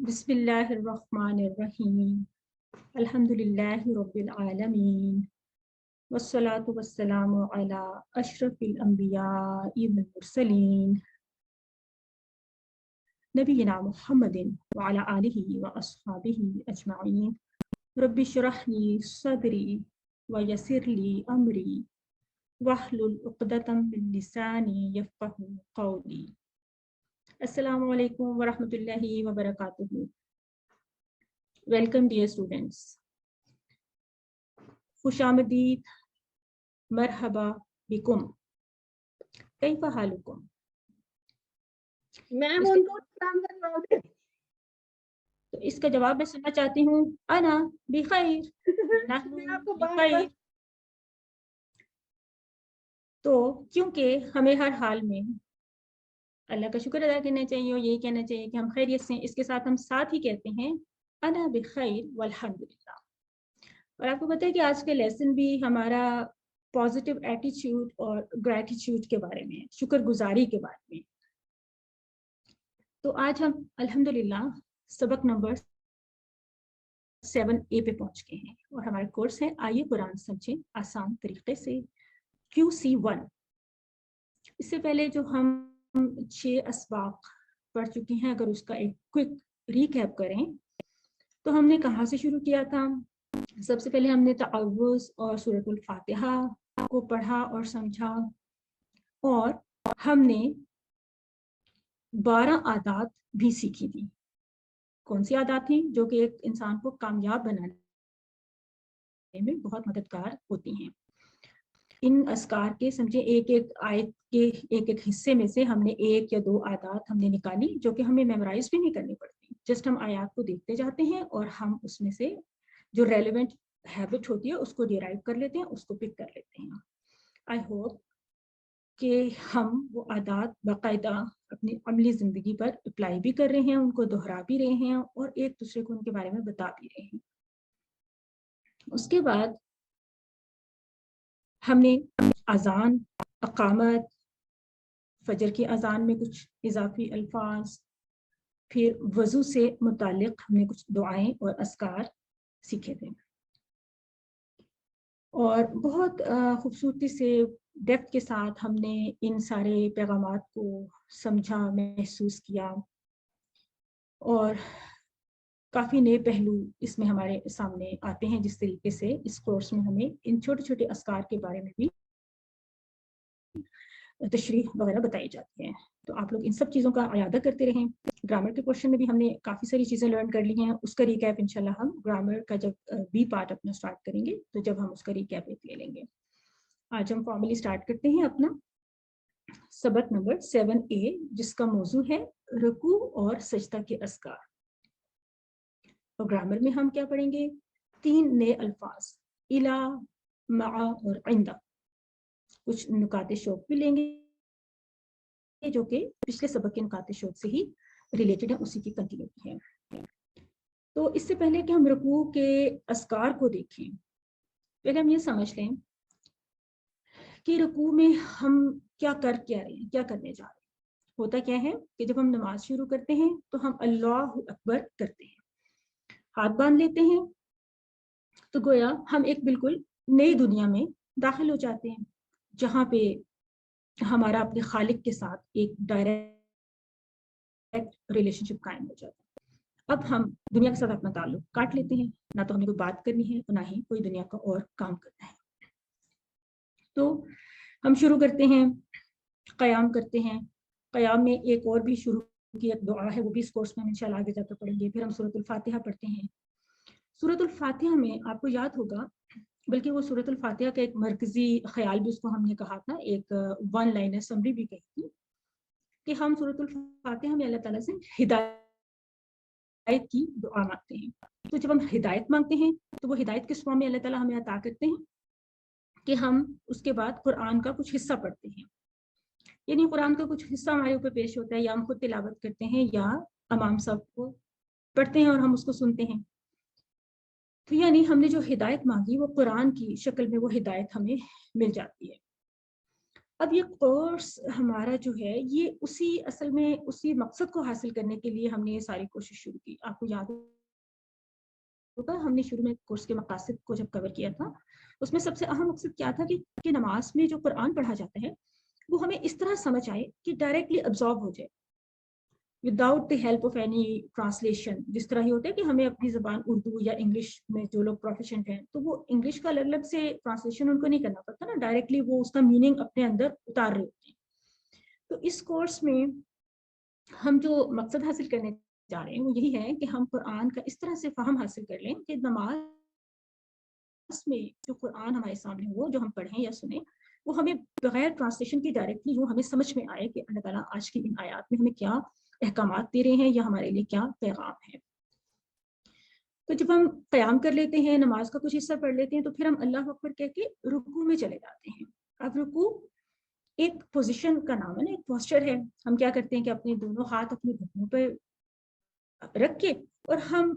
बिस्मिल्लाहिर्रहमानिर्रहीम अल्हम्दुलिल्लाहि रब्बिल आलमीन वस्सलातु वस्सलामु अला अशरफिल अंबियाइ वल मुरसलीन नबीना मुहम्मदिन व अला आलिहि व अस्हाबिहि अजमाइन रब्बि इश्रह ली सदरी व यस्सिर ली अमरी वहलुल उक़दतम मिन लिसानी यफ़क़हू क़ौली। अस्सलामु अलैकुम व रहमतुल्लाहि व बरकातुहू। वेलकम डियर स्टूडेंट्स, खुशामदीद, मरहबा बिकुम, कैफ़ हालुकुम। मैम उनको काम करवाओगे? तो इसका जवाब मैं सुनना चाहती हूँ। अना बिखैर, नहनु आपको बिखैर। तो क्योंकि हमें हर हाल में अल्लाह का शुक्र अदा करना चाहिए और यही कहना चाहिए कि हम खैरियत से, इसके साथ हम साथ ही कहते हैं अना बिखैर वल्हम्दुलिल्लाह। और आपको पता है कि आज के लेसन भी हमारा पॉजिटिव एटीट्यूड और ग्रैटिट्यूड के बारे में, शुक्रगुजारी के बारे में। तो आज हम अल्हम्दुलिल्लाह सबक नंबर 7A पे पहुंच गए हैं और हमारा कोर्स है आइए कुरान समझें आसान तरीके से, QC1। इससे पहले जो हम 6 अस्बाक पढ़ चुके हैं, अगर उसका एक क्विक रीकैप करें तो हमने कहाँ से शुरू किया था। सबसे पहले हमने तअव्वुज़ और सूरतुल फातिहा को पढ़ा और समझा, और हमने 12 आदात भी सीखी थी। कौन सी आदात थी जो कि एक इंसान को कामयाब बनाने में बहुत मददगार होती हैं। इन अस्कार के समझे एक एक आयत के एक एक हिस्से में से हमने 1 या 2 आदात हमने निकाली जो कि हमें मेमोराइज भी नहीं करनी पड़ती। जस्ट हम आयात को देखते जाते हैं और हम उसमें से जो रेलेवेंट हैबिट होती है उसको डिराइव कर लेते हैं, उसको पिक कर लेते हैं। आई होप कि हम वो आदात बाकायदा अपनी अमली ज़िंदगी पर अप्लाई भी कर रहे हैं, उनको दोहरा भी रहे हैं और एक दूसरे को उनके बारे में बता भी रहे हैं। उसके बाद हमने अजान, अकामत, फजर की अजान में कुछ इजाफी अल्फाज, फिर वज़ू से मुतालिक हमने कुछ दुआएं और अस्कार सीखे थे और बहुत खूबसूरती से डेप्थ के साथ हमने इन सारे पैगामात को समझा, महसूस किया और काफ़ी नए पहलू इसमें हमारे सामने आते हैं। जिस तरीके से इस कोर्स में हमें इन छोटे छोटे अस्कार के बारे में भी तशरीह वगैरह बताई जाती हैं। तो आप लोग इन सब चीज़ों का इयादा करते रहें। ग्रामर के क्वेश्चन में भी हमने काफ़ी सारी चीज़ें लर्न कर ली हैं, उसका रिकैप इंशाल्लाह हम ग्रामर का जब बी पार्ट अपना स्टार्ट करेंगे तो जब हम उसका रिकैप ले लेंगे। आज हम फॉर्मली स्टार्ट करते हैं अपना सबक नंबर 7A, जिसका मौजू है रुकू और सजदा के अस्कार। और ग्रामर में हम क्या पढ़ेंगे? 3 नए अल्फाज, इला, मा और इंदा। कुछ नुकाते शौक भी लेंगे जो कि पिछले सबक के नुकाते शौक से ही रिलेटेड है, उसी की कंटिन्यूटी है। तो इससे पहले कि हम रुकू के अस्कार को देखें, पहले हम ये समझ लें कि रुकू में हम क्या करने जा रहे हैं। होता क्या है कि जब हम नमाज शुरू करते हैं तो हम अल्लाह अकबर करते हैं, हाथ बांध लेते हैं, तो गोया हम एक बिल्कुल नई दुनिया में दाखिल हो जाते हैं जहाँ पे हमारा अपने खालिक के साथ एक डायरेक्ट रिलेशनशिप कायम हो जाता है। अब हम दुनिया के साथ अपना ताल्लुक काट लेते हैं, ना तो हमें कोई बात करनी है और ना ही कोई दुनिया का और काम करना है। तो हम शुरू करते हैं, क़याम करते हैं। क़याम में एक और भी शुरू की एक दुआ है, वो भी इस कोर्स में इंशाल्लाह आगे जाकर पढ़ेंगे। फिर हम सूरतुल फातिहा पढ़ते हैं। सूरतुल फातिहा में आपको याद होगा, बल्कि वो सूरतुल फातिहा का एक मरकजी ख्याल भी उसको हमने कहा था, एक वन लाइनर समरी भी कही थी कि हम सूरतुल फातिहा में अल्लाह ताला से हिदायत की दुआ मांगते हैं। तो जब हम हिदायत मांगते हैं तो वो हिदायत किस फॉर्म में अल्लाह ताला हमें अता करते हैं कि हम उसके बाद कुरान का कुछ हिस्सा पढ़ते हैं। यानी कुरान का कुछ हिस्सा हमारे ऊपर पेश होता है, या हम खुद तिलावत करते हैं या इमाम साहब को पढ़ते हैं और हम उसको सुनते हैं। तो यानी हमने जो हिदायत मांगी वो कुरान की शक्ल में वो हिदायत हमें मिल जाती है। اب یہ کورس ہمارا جو ہے یہ اصل میں اسی مقصد کو حاصل کرنے کے لیے ہم نے یہ ساری کوشش شروع کی. آپ کو یاد ہوگا ہم نے شروع میں کورس کے مقاصد کو جب کور کیا تھا اس میں سب سے اہم مقصد کیا تھا کہ نماز میں جو قرآن پڑھا جاتا ہے وہ ہمیں اس طرح سمجھ آئے کہ ڈائریکٹلی ابزارو ہو جائے without the help of any translation. جس طرح یہ ہوتا ہے کہ ہمیں اپنی زبان اردو یا انگلش میں جو لوگ پروفیشنٹ ہیں تو وہ انگلش کا الگ الگ سے ٹرانسلیشن ان کو نہیں کرنا پڑتا نا, ڈائریکٹلی وہ اس کا میننگ اپنے اندر اتار رہے ہوتے ہیں. تو اس کورس میں ہم جو مقصد حاصل کرنے جا رہے ہیں وہ یہی ہے کہ ہم قرآن کا اس طرح سے فہم حاصل کر لیں کہ نماز میں جو قرآن ہمارے سامنے ہو جو ہم پڑھیں یا سنیں وہ ہمیں بغیر ٹرانسلیشن کی ڈائریکٹلی وہ ہمیں سمجھ میں آئے کہ اللہ تعالیٰ آج کی ان آیات میں ہمیں کیا احکامات دے رہے ہیں یا ہمارے لیے کیا پیغام ہے. تو جب ہم قیام کر لیتے ہیں, نماز کا کچھ حصہ پڑھ لیتے ہیں, تو پھر ہم اللہ اکبر کہہ کے رکوع میں چلے جاتے ہیں. اب رکوع ایک پوزیشن کا نام ہے نا, ایک پوسچر ہے. ہم کیا کرتے ہیں کہ اپنے دونوں ہاتھ اپنے گھٹنوں پہ رکھ کے اور ہم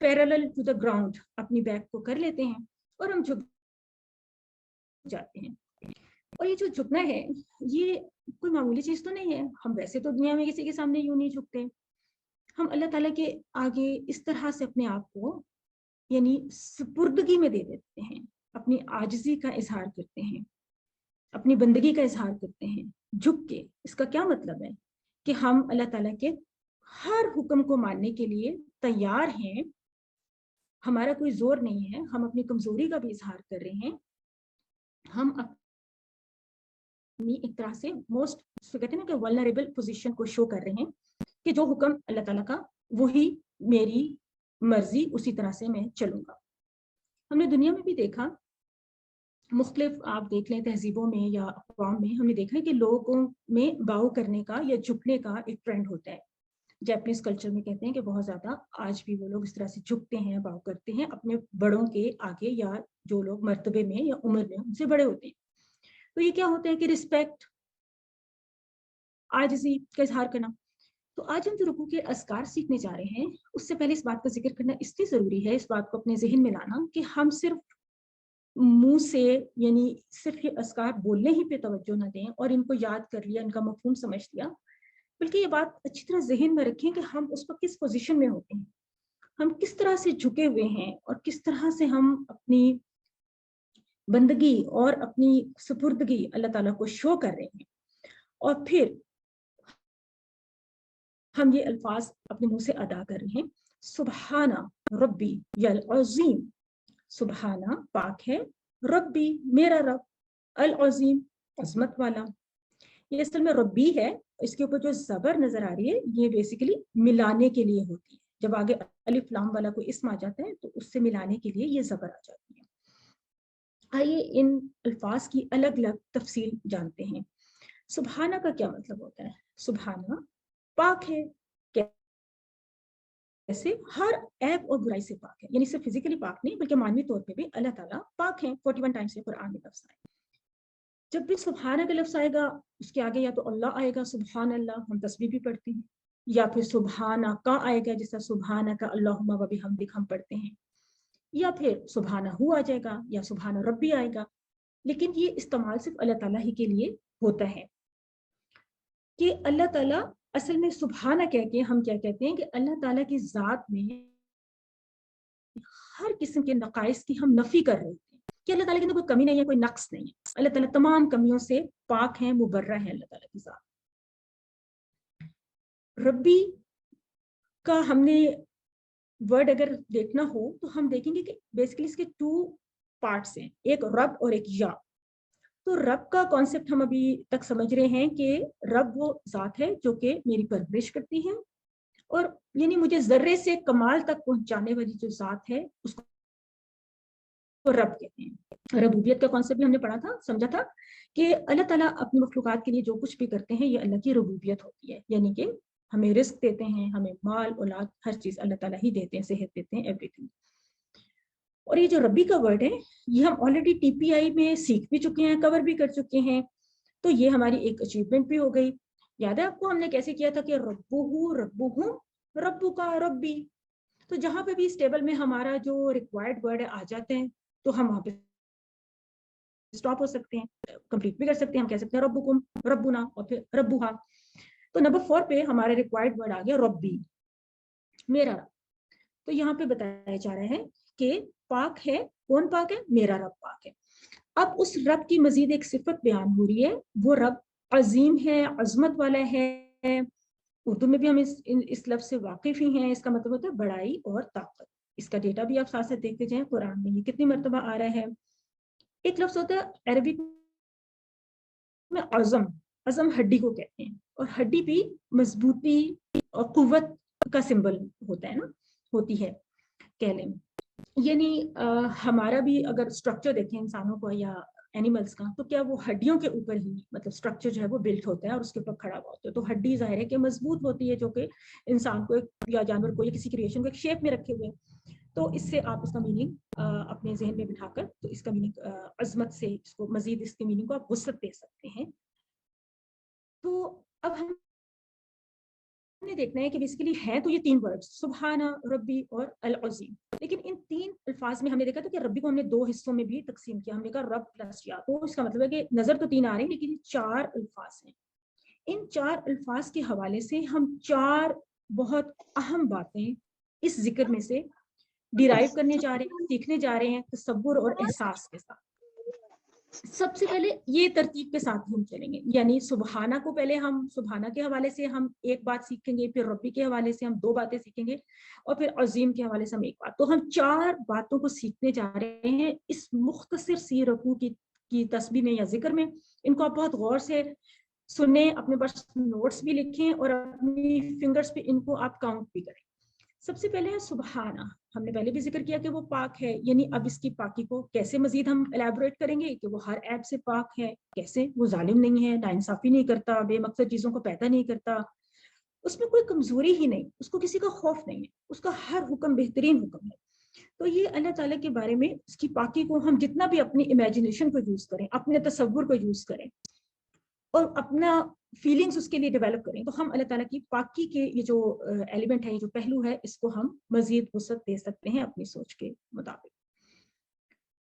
پیرالل ٹو دا گراؤنڈ اپنی بیک کو کر لیتے ہیں اور ہم جھک جاتے ہیں. اور یہ جو جھکنا ہے یہ کوئی معمولی چیز تو نہیں ہے. ہم ویسے تو دنیا میں کسی کے سامنے یوں نہیں جھکتے. ہم اللہ تعالیٰ کے آگے اس طرح سے اپنے آپ کو یعنی سپردگی میں دے دیتے ہیں, اپنی عاجزی کا اظہار کرتے ہیں, اپنی بندگی کا اظہار کرتے ہیں جھک کے. اس کا کیا مطلب ہے کہ ہم اللہ تعالیٰ کے ہر حکم کو ماننے کے لیے تیار ہیں. ہمارا کوئی زور نہیں ہے, ہم اپنی کمزوری کا بھی اظہار کر رہے ہیں. ہم اپنی ایک طرح سے موسٹ کہتے ہیں نا کہ ولنریبل پوزیشن کو شو کر رہے ہیں کہ جو حکم اللہ تعالیٰ کا وہی میری مرضی, اسی طرح سے میں چلوں گا. ہم نے دنیا میں بھی دیکھا, مختلف آپ دیکھ لیں تہذیبوں میں یا اقوام میں, ہم نے دیکھا ہے کہ لوگوں میں باؤ کرنے کا یا جھکنے کا ایک ٹرینڈ ہوتا ہے. جیپنیز کلچر میں کہتے ہیں کہ بہت زیادہ آج بھی وہ لوگ اس طرح سے جھکتے ہیں, باؤ کرتے ہیں اپنے بڑوں کے آگے, یا جو لوگ مرتبے میں یا عمر میں ان سے بڑے ہوتے ہیں. تو یہ کیا ہوتا ہے کہ رسپیکٹ, عاجزی کا اظہار کرنا. تو آج ہم جو رکوع کے اذکار سیکھنے جا رہے ہیں اس سے پہلے اس بات کا ذکر کرنا اس لیے ضروری ہے, اس بات کو اپنے ذہن میں لانا کہ ہم صرف منہ سے یعنی صرف یہ اذکار بولنے ہی پہ توجہ نہ دیں اور ان کو یاد کر لیا, ان کا مفہوم سمجھ لیا, بلکہ یہ بات اچھی طرح ذہن میں رکھیں کہ ہم اس وقت کس پوزیشن میں ہوتے ہیں, ہم کس طرح سے جھکے ہوئے ہیں اور کس طرح سے ہم اپنی بندگی اور اپنی سپردگی اللہ تعالیٰ کو شو کر رہے ہیں. اور پھر ہم یہ الفاظ اپنے منہ سے ادا کر رہے ہیں, سبحانہ ربی العظیم. سبحانہ پاک ہے, ربی میرا رب, العظیم عظمت والا. یہ اصل میں ربی ہے, اس کے اوپر جو زبر نظر آ رہی ہے یہ بیسیکلی ملانے کے لیے ہوتی ہے. جب آگے الف لام والا کوئی اسم آ جاتا ہے تو اس سے ملانے کے لیے یہ زبر آ جاتی ہے. آئیے ان الفاظ کی الگ الگ تفصیل جانتے ہیں. سبحانہ کا کیا مطلب ہوتا ہے؟ سبحانہ پاک ہے, کیسے؟ ہر عیب اور برائی سے پاک ہے, یعنی صرف فزیکلی پاک نہیں بلکہ معنوی طور پہ بھی اللہ تعالیٰ پاک ہیں. 41 ٹائمز سے قرآن میں لفظ آئے. جب بھی سبحانہ کا لفظ آئے گا اس کے آگے یا تو اللہ آئے گا, سبحان اللہ ہم تسبیح بھی پڑھتے ہیں, یا پھر سبحانہ کا آئے گا جس طرح سبحانہ کا اللہم و بحمدک ہم پڑھتے ہیں, یا پھر سبحانہ ہو آ جائے گا یا سبحان ربی آئے گا. لیکن یہ استعمال صرف اللہ تعالیٰ ہی کے لیے ہوتا ہے کہ اللہ تعالیٰ اصل میں سبحانہ کہہ کے ہم کیا کہتے ہیں کہ اللہ تعالیٰ کی ذات میں ہر قسم کے نقائص کی ہم نفی کر رہے ہیں کہ اللہ تعالیٰ کے اندر کوئی کمی نہیں ہے, کوئی نقص نہیں ہے. اللہ تعالیٰ تمام کمیوں سے پاک ہیں, مبرہ ہیں اللہ تعالیٰ کی ذات. ربی کا ہم نے ورڈ اگر دیکھنا ہو تو ہم دیکھیں گے کہ بیسیکلی اس کے 2 پارٹس ہیں, ایک رب اور ایک یا. تو رب کا کانسیپٹ ہم ابھی تک سمجھ رہے ہیں کہ رب وہ ذات ہے جو کہ میری پرورش کرتی ہے, اور یعنی مجھے ذرے سے کمال تک پہنچانے والی جو ذات ہے اس کو رب کہتے ہیں. ربوبیت کا کانسیپٹ بھی ہم نے پڑھا تھا, سمجھا تھا کہ اللہ تعالیٰ اپنی مخلوقات کے لیے جو کچھ بھی کرتے ہیں یہ اللہ کی ربوبیت ہوتی ہے, یعنی کہ ہمیں رزق دیتے ہیں, ہمیں مال اولاد ہر چیز اللہ تعالیٰ ہی دیتے ہیں, صحت دیتے ہیں, ایوری تھنگ. اور یہ جو ربی کا ورڈ ہے یہ ہم آلریڈی TPI میں سیکھ بھی چکے ہیں, کور بھی کر چکے ہیں, تو یہ ہماری ایک اچیومنٹ بھی ہو گئی. یاد ہے آپ کو ہم نے کیسے کیا تھا کہ ربو ربو کا ربی. تو جہاں پہ بھی اس ٹیبل میں ہمارا جو ریکوائرڈ ورڈ آ جاتے ہیں تو ہم وہاں پہ स्टॉप हो सकते हैं, कंप्लीट भी कर सकते हैं, हम कह सकते हैं रब्बुकुम, रब्बुना और फिर रब्बुहा। तो नंबर 4 पे हमारा रिक्वायर्ड वर्ड आ गया रब्बी, मेरा रब। तो यहाँ पे बताया जा रहा है कि पाक है, कौन पाक है? मेरा रब पाक है। अब उस रब की मजीद एक सिफत बयान हो रही है, वो रब अजीम है, अजमत वाला है। उर्दू में भी हम इस लफ्ज से वाकिफ ही हैं। इसका मतलब होता है बड़ाई और ताकत। इसका डेटा भी आप साथ साथ देखते जाएं, कुरान में ये कितनी मर्तबा आ रहा है। एक लफ्ज होता है अरबिक में अज़म, अज़म हड्डी को कहते हैं, और हड्डी भी मजबूती और कुव्वत का सिंबल होता है ना, होती है कह लें। यानी हमारा भी अगर स्ट्रक्चर देखें इंसानों को या एनिमल्स का, तो क्या वो हड्डियों के ऊपर ही मतलब स्ट्रक्चर जो है वो बिल्ट होता है और उसके ऊपर खड़ा हुआ होता है। तो हड्डी जाहिर है कि मजबूत होती है, जो कि इंसान को या जानवर को या किसी क्रिएशन को एक शेप में रखे हुए। तो इससे आप इसका मीनिंग अपने जहन में बिठाकर, तो इसका मीनिंग अजमत से इसको मजीद इसके मीनिंग को आप वुसअत दे सकते हैं। तो अब हमने देखना है कि बेसिकली है तो ये 3 वर्ड्स, सुबहाना, रब्बी और अल अज़ीम। लेकिन इन 3 अल्फाज में हमने देखा था कि रब्बी को हमने 2 हिस्सों में भी तकसीम किया। हमने कहा रब प्लस या, तो इसका मतलब है कि नजर तो 3 आ रहे हैं लेकिन 4 अल्फाज हैं। इन 4 अल्फाज के हवाले से हम 4 बहुत अहम बातें इस जिक्र में से डिराइव करने जा रहे हैं, सीखने जा रहे हैं तसव्वुर और एहसास के साथ। सबसे पहले ये तरतीब के साथ हम चलेंगे, यानी सुबहाना को पहले हम सुबहाना के हवाले से हम एक बात सीखेंगे, फिर रब्बी के हवाले से हम 2 बातें सीखेंगे, और फिर अजीम के हवाले से हम एक बात। तो हम 4 बातों को सीखने जा रहे हैं इस मुख्तसर सी रकू की तस्बीह में या जिक्र में। इनको आप बहुत गौर से सुने, अपने पास नोट्स भी लिखें और अपनी फिंगर्स पे इनको आप काउंट भी करें। सबसे पहले है सुबहाना। हमने पहले भी जिक्र किया कि वो पाक है, यानी अब इसकी पाकी को कैसे मजीद हम एलैबोरेट करेंगे कि वो हर ऐब से पाक है। कैसे? वो जालिम नहीं है, नाइंसाफी नहीं करता, बेमकसद चीजों को पैदा नहीं करता, उसमें कोई कमजोरी ही नहीं, उसको किसी का खौफ नहीं है, उसका हर हुक्म बेहतरीन हुक्म है। तो ये अल्लाह ताला के बारे में इसकी पाकी को हम जितना भी अपनी इमेजिनेशन को यूज करें, अपने तसव्वुर को यूज करें और अपना फीलिंग्स उसके लिए डेवलप करें, तो हम अल्लाह ताला की पाकी के ये जो एलिमेंट है, ये जो पहलू है, इसको हम मजीद वसअत दे सकते हैं अपनी सोच के मुताबिक।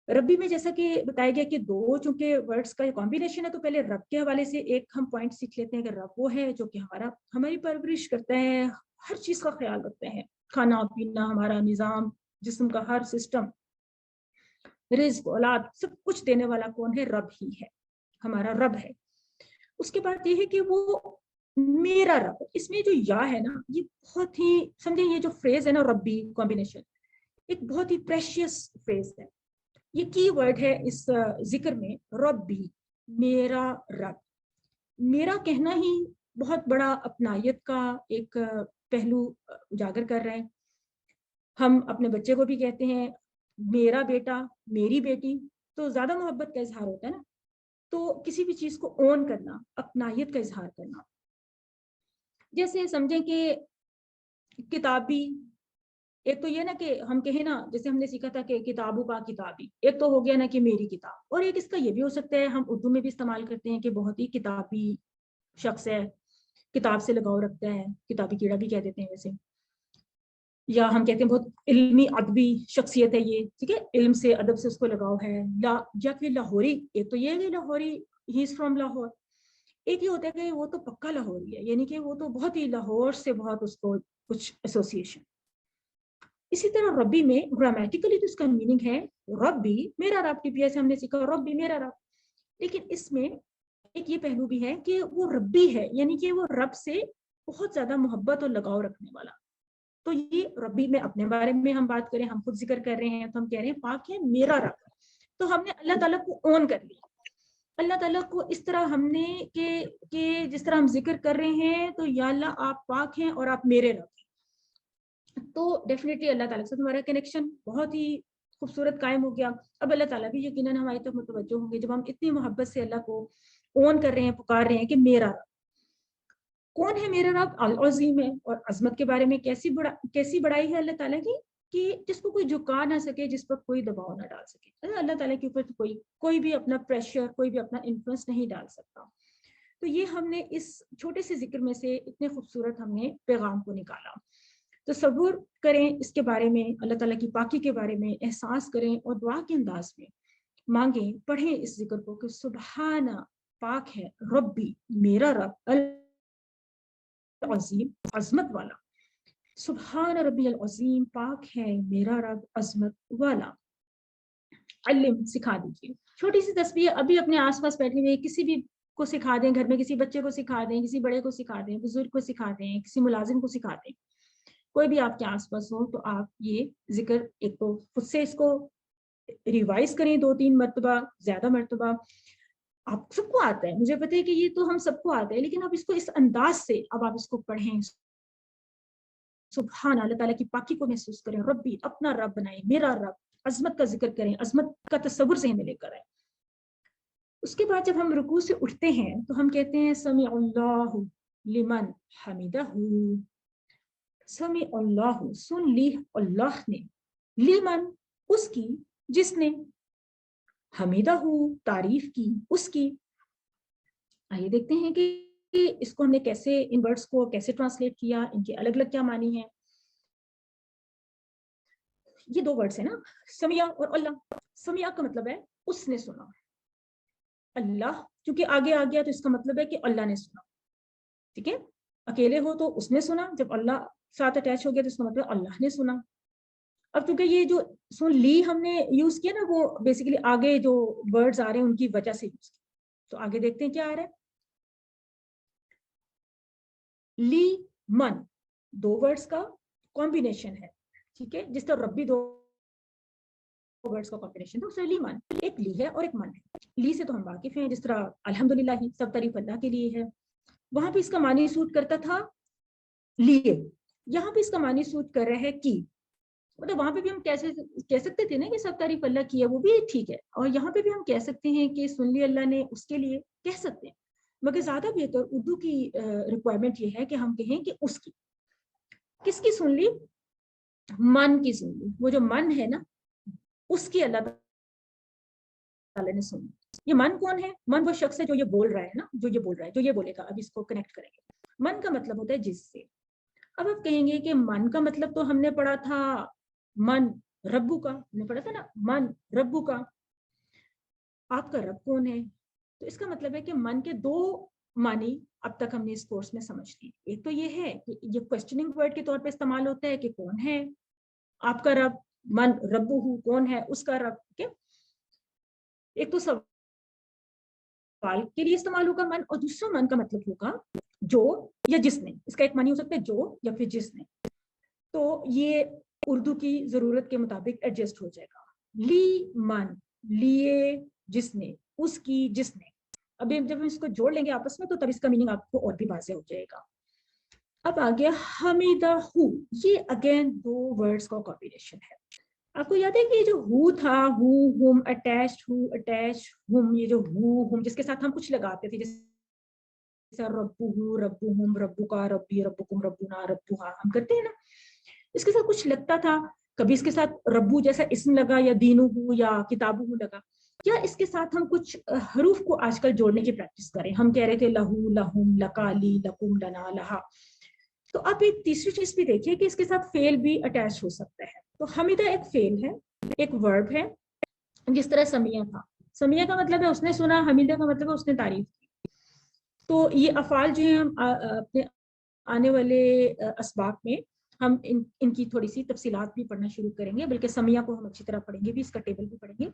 रब्बी में जैसा कि बताया गया कि 2 चूंकि वर्ड्स का कॉम्बिनेशन है, तो पहले रब के हवाले से एक हम पॉइंट सीख लेते हैं कि रब वो है जो कि हमारी परवरिश करता है, हर चीज का ख्याल रखते हैं, खाना पीना, हमारा निजाम, जिस्म का हर सिस्टम, रिज्क, औलाद, सब कुछ देने वाला कौन है? रब ही है, हमारा रब है। उसके बाद ये है कि वो मेरा रब, इसमें जो या है ना, ये बहुत ही समझे, ये जो फ्रेज है ना रब्बी कॉम्बिनेशन, एक बहुत ही प्रेशियस फ्रेज है। ये की वर्ड है इस जिक्र में, रब्बी, मेरा रब। मेरा कहना ही बहुत बड़ा अपनायत का एक पहलू उजागर कर रहे हैं। हम अपने बच्चे को भी कहते हैं मेरा बेटा, मेरी बेटी, तो ज्यादा मोहब्बत का इजहार होता है ना। तो किसी भी चीज को ओन करना, अपनायत का इजहार करना। जैसे समझें कि किताबी, एक तो ये ना कि हम कहें ना, जैसे हमने सीखा था कि किताबों का किताबी, एक तो हो गया ना कि मेरी किताब, और एक इसका ये भी हो सकता है, हम उर्दू में भी इस्तेमाल करते हैं कि बहुत ही किताबी शख्स है, किताब से लगाव रखता है, किताबी कीड़ा भी कह देते हैं वैसे, या हम कहते हैं बहुत इल्मी अदबी शख्सियत है ये, ठीक है, इल्म से अदब से उसको लगाव है। या फिर लाहौरी, एक तो ये है कि Lahori, he is from Lahore. एक ये होता है कि वो तो पक्का लाहौरी है, यानी कि वो तो बहुत ही लाहौर से बहुत उसको कुछ एसोसिएशन। इसी तरह रब्बी में ग्रामेटिकली तो इसका मीनिंग है रब्बी, मेरा रब, टीपीएस हमने सीखा रब्बी मेरा रब। लेकिन इसमें एक ये पहलू भी है कि वो रब्बी है, यानी कि वो रब से बहुत ज्यादा मोहब्बत और लगाव रखने वाला। तो ये रब्बी में अपने बारे में हम बात करें, हम खुद जिक्र कर रहे हैं, तो हम कह रहे हैं पाक है मेरा रब। तो हमने अल्लाह ताला को ओन कर लिया, अल्लाह ताला को इस तरह हमने कि जिस तरह हम जिक्र कर रहे हैं, तो या अल्लाह आप पाक हैं और आप मेरे रब हैं। तो डेफिनेटली अल्लाह ताला से हमारा कनेक्शन बहुत ही खूबसूरत कायम हो गया। अब अल्लाह ताला भी यकीनन हमारी तरफ मुतवज्जो होंगे जब हम इतनी मोहब्बत से अल्लाह को ओन कर रहे हैं, पुकार रहे हैं कि मेरा रब। कौन है मेरा रब? अल अज़ीम है, और अजमत के बारे में कैसी बड़ाई है अल्लाह ताला की कि जिसको कोई झुका ना सके, जिस पर कोई दबाव ना डाल सके। अल्लाह ताला के ऊपर तो कोई भी अपना प्रेशर, कोई भी अपना इन्फ्लुएंस नहीं डाल सकता। तो ये हमने इस छोटे से जिक्र में से इतने खूबसूरत हमने पैगाम को निकाला। तसव्वुर करें इसके बारे में, अल्लाह ताला की पाकी के बारे में एहसास करें, और दुआ के अंदाज में مانگیں, پڑھیں اس ذکر کو کہ سبحانہ پاک ہے, ربی میرا رب, العظیم عظمت والا, سبحان ربی العظیم پاک ہے میرا رب عظمت والا. علم سکھا دیجیے, چھوٹی سی تسبیح ابھی اپنے آس پاس بیٹھے ہوئے کسی بھی کو سکھا دیں, گھر میں کسی بچے کو سکھا دیں, کسی بڑے کو سکھا دیں, بزرگ کو سکھا دیں, کسی ملازم کو سکھا دیں, کوئی بھی آپ کے آس پاس ہو تو آپ یہ ذکر ایک تو خود سے اس کو ریوائز کریں 2-3 مرتبہ, زیادہ مرتبہ. آپ سب کو آتا ہے, مجھے پتا ہے کہ یہ تو ہم سب کو آتا ہے, لیکن اب اس کو اس انداز سے اب آپ اس کو پڑھیں. سبحان اللہ تعالیٰ کی پاکی کو محسوس کریں, ربی اپنا رب بنائیں, میرا رب, عظمت کا ذکر کریں, عظمت کا تصور ذہن میں لے کر آئیں. اس کے بعد جب ہم رکوع سے اٹھتے ہیں تو ہم کہتے ہیں سمیع اللہ لمن حمیدہ, سمیع اللہ سن لی اللہ نے, لمن اس کی جس نے, حمیدہ تعریف کی اس کی. آئیے دیکھتے ہیں کہ اس کو ہم نے کیسے, ان ورڈز کو کیسے ٹرانسلیٹ کیا, ان کے الگ الگ کیا معنی ہیں. یہ 2 ورڈز ہیں نا, سمیع اور اللہ. سمیع کا مطلب ہے اس نے سنا, اللہ کیونکہ آگے آ گیا تو اس کا مطلب ہے کہ اللہ نے سنا. ٹھیک ہے, اکیلے ہو تو اس نے سنا, جب اللہ ساتھ اٹیچ ہو گیا تو اس کا مطلب اللہ نے سنا. اب کیونکہ یہ جو سن لی ہم نے یوز کیا نا, وہ بیسیکلی آگے جو ورڈز آ رہے ہیں ان کی وجہ سے یوز کیا. تو آگے دیکھتے ہیں کیا آ رہا ہے. لی من 2 ورڈز کا کمبینیشن ہے, ٹھیک ہے, جس طرح ربی 2 ورڈز کا کمبینیشن ہے, اس طرح لی من, ایک لی ہے اور ایک من ہے. لی سے تو ہم واقف ہیں, جس طرح الحمدللہ ہی سب تعریف اللہ کے لیے ہے, وہاں پہ اس کا معنی سوٹ کرتا تھا لیے, یہاں پہ اس کا معنی سوٹ کر رہا ہے کی. مطلب وہاں پہ بھی ہم کیسے کہہ سکتے تھے نا کہ سب تعریف اللہ کی ہے, وہ بھی ٹھیک ہے, اور یہاں پہ بھی ہم کہہ سکتے ہیں کہ سن لی اللہ نے اس کے لیے, کہہ سکتے ہیں, مگر زیادہ بہتر اردو کی ریکوائرمنٹ یہ ہے کہ ہم کہیں کہ اس کی. کس کی سن لی؟ من کی سن لی. وہ جو من ہے نا, اس کی اللہ تعالیٰ نے سن لی. یہ من کون ہے؟ من وہ شخص ہے جو یہ بول رہا ہے نا, جو یہ بول رہا ہے, جو یہ بولے گا. اب اس کو کنیکٹ کریں گے. من کا مطلب ہوتا ہے جس سے. اب آپ کہیں گے کہ من کا مطلب تو ہم نے پڑھا تھا من ربو کا, ہم نے پڑھا تھا نا من ربو کا, آپ کا رب کون ہے؟ تو اس کا مطلب ہے کہ من کے 2 معنی اب تک ہم نے اس کورس میں سمجھ لی. ایک تو یہ ہے کہ یہ کوسچننگ ورڈ کے طور پہ استعمال ہوتا ہے کہ کون ہے آپ کا رب, من ربو ہو, کون ہے اس کا رب. ٹھیک ہے, ایک تو سوال کے لیے استعمال ہوگا من, اور دوسرا من کا مطلب ہوگا جو یا جس نے. اس کا ایک معنی ہو سکتا ہے جو یا پھر جس نے. تو یہ اردو کی ضرورت کے مطابق ایڈجسٹ ہو جائے گا. لی من, لیے جس نے, اس کی جس نے. اب جب ہم اس کو جوڑ لیں گے آپس میں تو تب اس کا میننگ آپ کو اور بھی واضح ہو جائے گا. اب آگیا حمیدہ ہو, یہ اگین 2 ورڈز کا کمبینیشن ہے. آپ کو یاد ہے کہ یہ جو ہو تھا, ہو ہم اٹیچ, ہو اٹیچ ہم, یہ جو ہو ہم جس کے ساتھ ہم کچھ لگاتے تھے, جیسے ربو ہو, ربو ہم, ربو کا, ربی, ربکم, ربنا, ربوہا, ہم کرتے ہیں نا, اس کے ساتھ کچھ لگتا تھا. کبھی اس کے ساتھ ربو جیسا اسم لگا, یا دینو ہو یا کتابو ہو لگا, یا اس کے ساتھ ہم کچھ حروف کو آج کل جوڑنے کی پریکٹس کریں. ہم کہہ رہے تھے لہو, لہم, لکا, لی, لکم, لنا, لہا. تو آپ ایک تیسری چیز بھی دیکھیے کہ اس کے ساتھ فعل بھی اٹیچ ہو سکتا ہے. تو حمیدہ ایک فعل ہے, ایک ورب ہے, جس طرح سمیہ تھا. سمیہ کا مطلب ہے اس نے سنا, حمیدہ کا مطلب ہے اس نے تعریف کی. تو یہ افعال جو ہیں ہم اپنے آنے والے اسباق میں ہم ان کی تھوڑی سی تفصیلات بھی پڑھنا شروع کریں گے, بلکہ سمیہ کو ہم اچھی طرح پڑھیں گے بھی, اس کا ٹیبل بھی پڑھیں گے.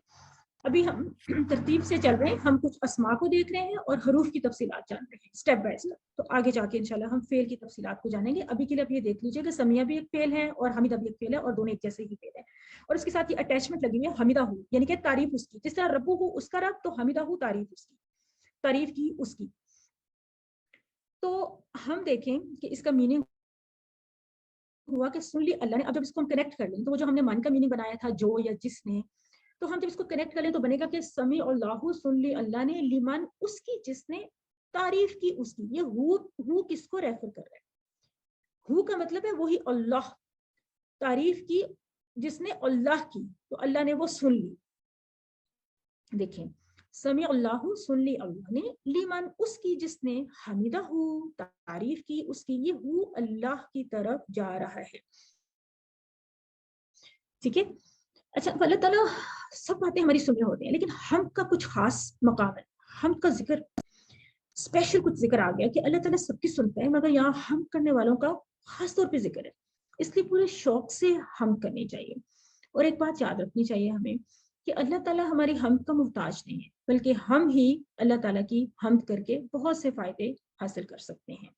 ابھی ہم ترتیب سے چل رہے ہیں, ہم کچھ اسماء کو دیکھ رہے ہیں اور حروف کی تفصیلات جان رہے ہیں اسٹیپ بائی اسٹیپ. تو آگے جا کے انشاءاللہ ہم فعل کی تفصیلات کو جانیں گے. ابھی کے لیے آپ یہ دیکھ لیجیے کہ سمیہ بھی ایک فعل ہے اور حمیدہ بھی ایک فعل ہے, اور دونوں ایک جیسے ہی فعل ہے. اور اس کے ساتھ یہ اٹیچمنٹ لگی ہوئی ہے حمیدہ ہو, یعنی کہ تعریف اس کی. جس طرح ربو ہو اس کا رب, تو حمیدہ ہو تعریف اس کی, تعریف کی اس کی. تو ہم دیکھیں کہ اس کا میننگ ہوا کہ سن لی اللہ نے. اب جب اس کو ہم کنیکٹ کر لیں تو وہ جو ہم نے من کا میننگ بنایا تھا جو یا جس نے, تو ہم جب اس کو کنیکٹ کر لیں تو بنے گا کہ سمیع اللہ, سن لی اللہ نے, لمن اس کی جس نے, تعریف کی اس کی. یہ ہو کس کو ریفر کر رہا ہے؟ ہو کا مطلب ہے وہی اللہ, تعریف کی جس نے اللہ کی, تو اللہ نے وہ سن لی. دیکھیں سمیع اللہ, سن لی اللہ نے, لمن اس کی جس نے, حمیدہ ہو تعریف کی اس کی. یہ ہو اللہ کی طرف جا رہا ہے. ٹھیک ہے, अच्छा, अल्लाह ताला सब बातें हमारी सुन रहे होते हैं, लेकिन हम का कुछ खास मकाम है, हम का जिक्र स्पेशल कुछ जिक्र आ गया कि अल्लाह ताला सबकी सुनता है, मगर यहाँ हम करने वालों का खास तौर पे जिक्र है, इसलिए पूरे शौक से हम करनी चाहिए। और एक बात याद रखनी चाहिए हमें कि अल्लाह ताला हमारी हमद का मोहताज नहीं है, बल्कि हम ही अल्लाह ताला की हमद करके बहुत से फायदे हासिल कर सकते हैं।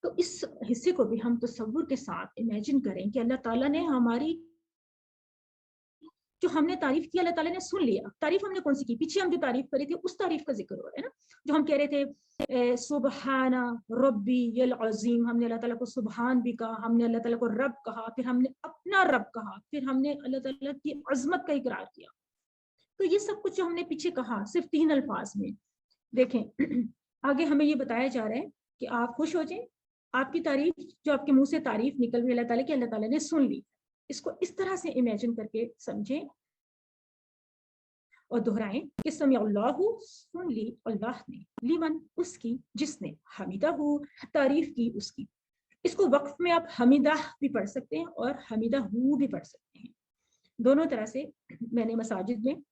तो इस हिस्से को भी हम तसव्वुर के साथ इमेजिन करें कि अल्लाह ताला ने हमारी जो हमने तारीफ की, अल्लाह ताला ने सुन लिया। तारीफ हमने कौन सी की? पीछे हम जो तारीफ कर रहे थे उस तारीफ का जिक्र हो रहा है ना, जो हम कह रहे थे सुबहाना रब्बी यल अजीम, हमने अल्लाह ताला को सुबहान भी कहा, हमने अल्लाह ताला को रब कहा, फिर हमने अपना रब कहा, फिर हमने अल्लाह ताला की अजमत का इकरार किया। तो ये सब कुछ जो हमने पीछे कहा सिर्फ 3 अल्फाज में, देखें आगे हमें ये बताया जा रहा है कि आप खुश हो जाएं, आपकी तारीफ जो आपके मुंह से तारीफ निकल रही है अल्लाह ताला की, अल्लाह ताला ने सुन ली। इसको इस तरह से इमेजिन करके समझें और दोहराएं कि समिअल्लाहु, सुन ली अल्लाह ने, लिमन, उसकी जिसने, हमीदहु, तारीफ की उसकी। इसको वक्फ में आप हमीदा भी पढ़ सकते हैं और हमीदहु भी पढ़ सकते हैं, दोनों तरह से। मैंने मसाजिद में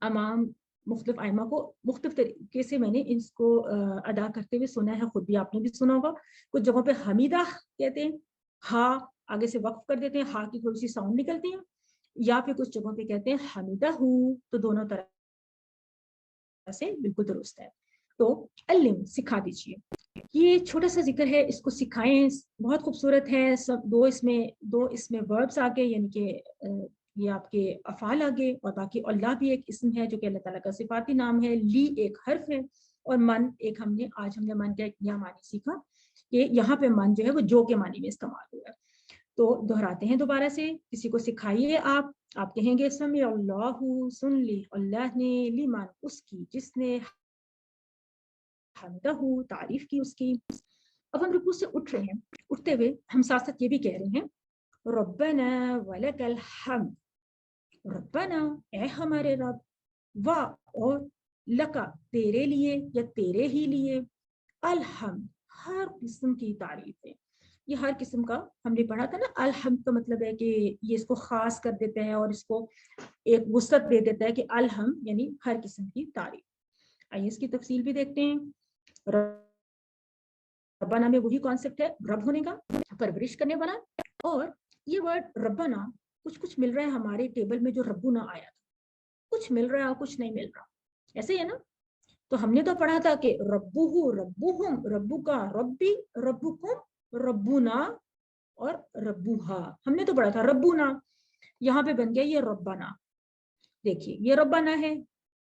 अमाम मुख्तलिफ आइमा को मुख्तलिफ तरीके से मैंने इसको अदा करते हुए सुना है, खुद भी आपने भी सुना होगा। कुछ जगहों पे हमीदा कहते हैं, हा आगे से वक्फ कर देते हैं, हा की थोड़ी सी साउंड निकलती है, या फिर कुछ जगहों पे कहते हैं हमीदा हु, तो दोनों तरह से बिल्कुल दुरुस्त है। तो अल्लिम, सिखा दीजिए, ये छोटा सा जिक्र है, इसको सिखाएं, बहुत खूबसूरत है। सब दो इसमें वर्ब्स आ गए, यानी कि ये आपके अफाल आ गए, और बाकी अल्लाह भी एक इसम है जो कि अल्लाह ताला का सिफाती नाम है, ली एक हर्फ है, और मन एक आज हमने मन का यह मानी सीखा कि यहाँ पे मन जो है वो जो के मानी में इस्तेमाल हुआ है। तो दोहराते हैं दोबारा से, किसी को सिखाइए आप कहेंगे समी अल्लाहु, सुन ली अल्लाह ने, लिमन, उसकी जिसने, हम्दहु, तारीफ की उसकी। अब हम रुकू से उठ रहे हैं, उठते हुए हम साथ साथ ये भी कह रहे हैं रब्बना वलकल हम्द, रब्बना ए हमारे रब, वा और, लका तेरे लिए या तेरे ही लिए, अलहम्द हर किस्म की तारीफ है। ये हर किस्म का हमने पढ़ा था ना, अलहम्द का मतलब है कि ये इसको खास कर देते हैं और इसको एक वुसअत दे देता है कि अलहम्द यानी हर किस्म की तारीफ। आइए इसकी तफसील भी देखते हैं। रब्बाना में वही कॉन्सेप्ट है रब होने का, परवरिश करने वाला, और ये वर्ड रब्बाना कुछ कुछ मिल रहा है हमारे टेबल में जो रब्बुना आया था, कुछ मिल रहा है कुछ नहीं मिल रहा, ऐसे ही है ना। तो हमने तो पढ़ा था कि रब्बुहु, रब्बुहुम, रब्बुका, रब्बी, रब्बुकुम, रब्बुना और रब्बुहा, हमने तो पढ़ा था रब्बुना। यहाँ पे बन गया ये रब्बाना। देखिए ये रब्बाना है,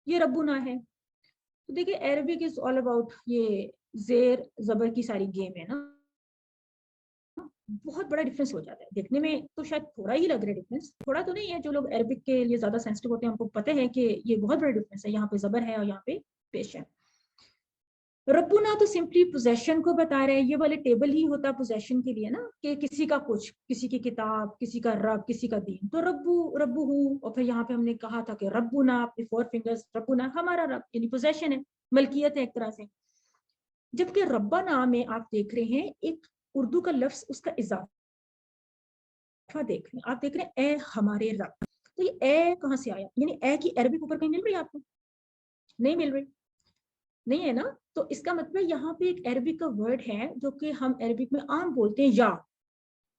ये रब्बुना है। तो देखिए अरबिक इज ऑल अबाउट ये जेर जबर की सारी गेम है ना, बहुत बड़ा डिफरेंस हो जाता है। देखने में तो शायद थोड़ा ही लग रहा है डिफरेंस, थोड़ा तो नहीं है, जो लोग अरबिक के लिए ज्यादा सेंसिटिव होते हैं उनको पता है कि ये बहुत बड़ा डिफरेंस है। यहाँ पे जबर है और यहाँ पे पेश है। रब्बुना तो सिंपली पोजेशन को बता रहे हैं, ये वाले टेबल ही होता पोजेशन के लिए ना, कि किसी का कुछ, किसी की किताब, किसी का रब, किसी का दीन। तो रब्बू, रब्बुहु, और फिर यहाँ पे हमने कहा था कि रब्बुना, अपने 4 फिंगर्स, रब्बुना हमारा रब, यानी पोजेशन है, मलकियत है एक तरह से। जबकि रब्बाना में आप देख रहे हैं एक उर्दू का लफ्ज, उसका इजाफा देख रहे हैं, आप देख रहे हैं ए हमारे रब। तो ये ए कहाँ से आया, यानी ए की अरबिक ऊपर कहीं मिल रही है आपको? नहीं मिल रही, नहीं है ना। तो इसका मतलब यहाँ पे एक अरबिक का वर्ड है जो कि हम अरबिक में आम बोलते हैं, या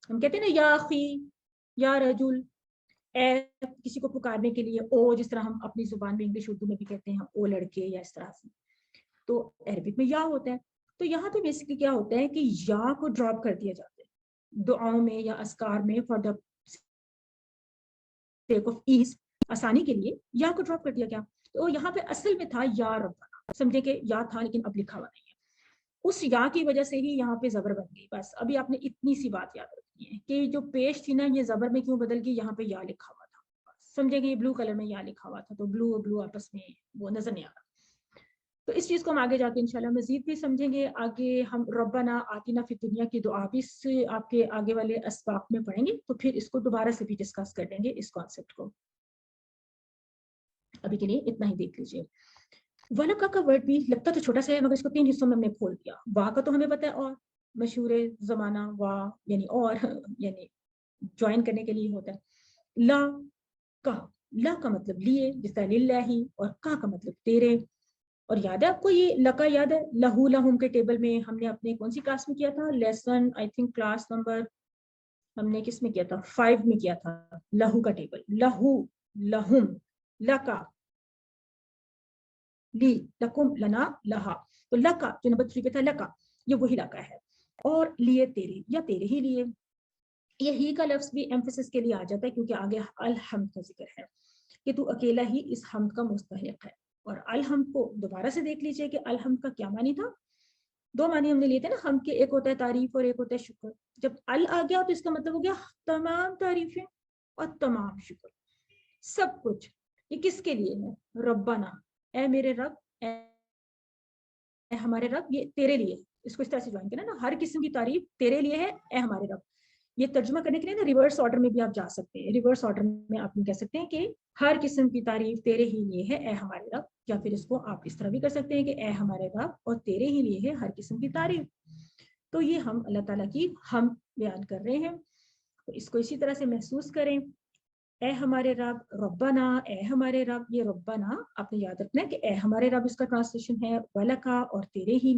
हम कहते हैं ना या अखी, या रजुल, ए किसी को पुकारने के लिए, ओ जिस तरह हम अपनी जुबान में इंग्लिश उर्दू में भी कहते हैं ओ लड़के, या इस तरह से। तो अरबिक में या होता है। तो यहाँ पे बेसिकली क्या होता है कि या को ड्रॉप कर दिया जाता है दुआओं में या अस्कार में, for the sake of ease, आसानी के लिए या को ड्रॉप कर दिया गया। तो यहाँ पे असल में था या रब्बाना, समझे कि या था लेकिन अब लिखा हुआ नहीं है, उस या की वजह से ही यहाँ पे जबर बन गई। बस अभी आपने इतनी सी बात याद रखनी है कि जो पेश थी ना, ये जबर में क्यों बदल गई, यहाँ पे या लिखा हुआ था, समझेंगे ये ब्लू कलर में या लिखा हुआ था, तो ब्लू और ब्लू आपस में वो नजर नहीं आ रहा। तो इस चीज को हम आगे जाके इंशाल्लाह मजीद भी समझेंगे। आगे हम रब्बाना आतिना फी दुनिया की दुआ भी आपके आगे वाले अस्बाक में पढ़ेंगे, तो फिर इसको दोबारा से भी डिस्कस कर लेंगे इस कॉन्सेप्ट को। अभी के लिए इतना ही देख लीजिए। वलका का वर्ड भी लगता तो छोटा सा है, मगर इसको 3 हिस्सों में हमने खोल दिया। वाह का तो हमें पता है, और मशहूर जमाना वाह यानी और यानी ज्वाइन करने के लिए होता है। ला का, ला का मतलब लिए, जिस तरह लिल्लाही, और का मतलब तेरे। और याद है आपको ये लका, याद है लहू लहुम के टेबल में हमने अपने कौन सी क्लास में किया था, lesson I think class number हमने किस में किया था, 5 में किया था, लहू का टेबल, लहू लहुम लका ली लकुम लना लहा। तो लका जो नंबर 3 पे था, लका ये वही लका है, और लिए तेरे या तेरे ही लिए। ये ही का लफ्ज भी एम्फेसिस के लिए आ जाता है क्योंकि आगे अल हम्द का जिक्र है कि तू अकेला ही इस हम्द का मुस्तहिक है। और अल हम्द को दोबारा से देख लीजिए कि अल हम्द का क्या मानी था, 2 मानी हमने लिए थे ना हम के, एक होता है तारीफ और एक होता है शुक्र। जब अल आ गया तो इसका मतलब हो गया तमाम तारीफें और तमाम शुक्र, सब कुछ। ये किसके लिए है, रब्बाना, ए मेरे रब, ए हमारे रब, ये तेरे लिए। इसको इस तरह से ज्वाइन करना ना, हर किस्म की तारीफ तेरे लिए है ए हमारे रब। ये तर्जुमा करने के लिए ना रिवर्स ऑर्डर में भी आप जा सकते हैं। रिवर्स ऑर्डर में आप कह सकते हैं कि हर किस्म की तारीफ तेरे ही लिए है ए हमारे रब, या फिर इसको आप इस तरह भी कर सकते हैं कि ए हमारे रब और तेरे ही लिए है हर किस्म की तारीफ। तो ये हम अल्लाह ताला की हम बयान कर रहे हैं, तो इसको इसी तरह से महसूस करें। ए हमारे रब, रब्बाना, ए हमारे रब, ये रब्बाना आपने याद रखना है कि ए हमारे रब इसका ट्रांसलेशन है वलका, और तेरे ही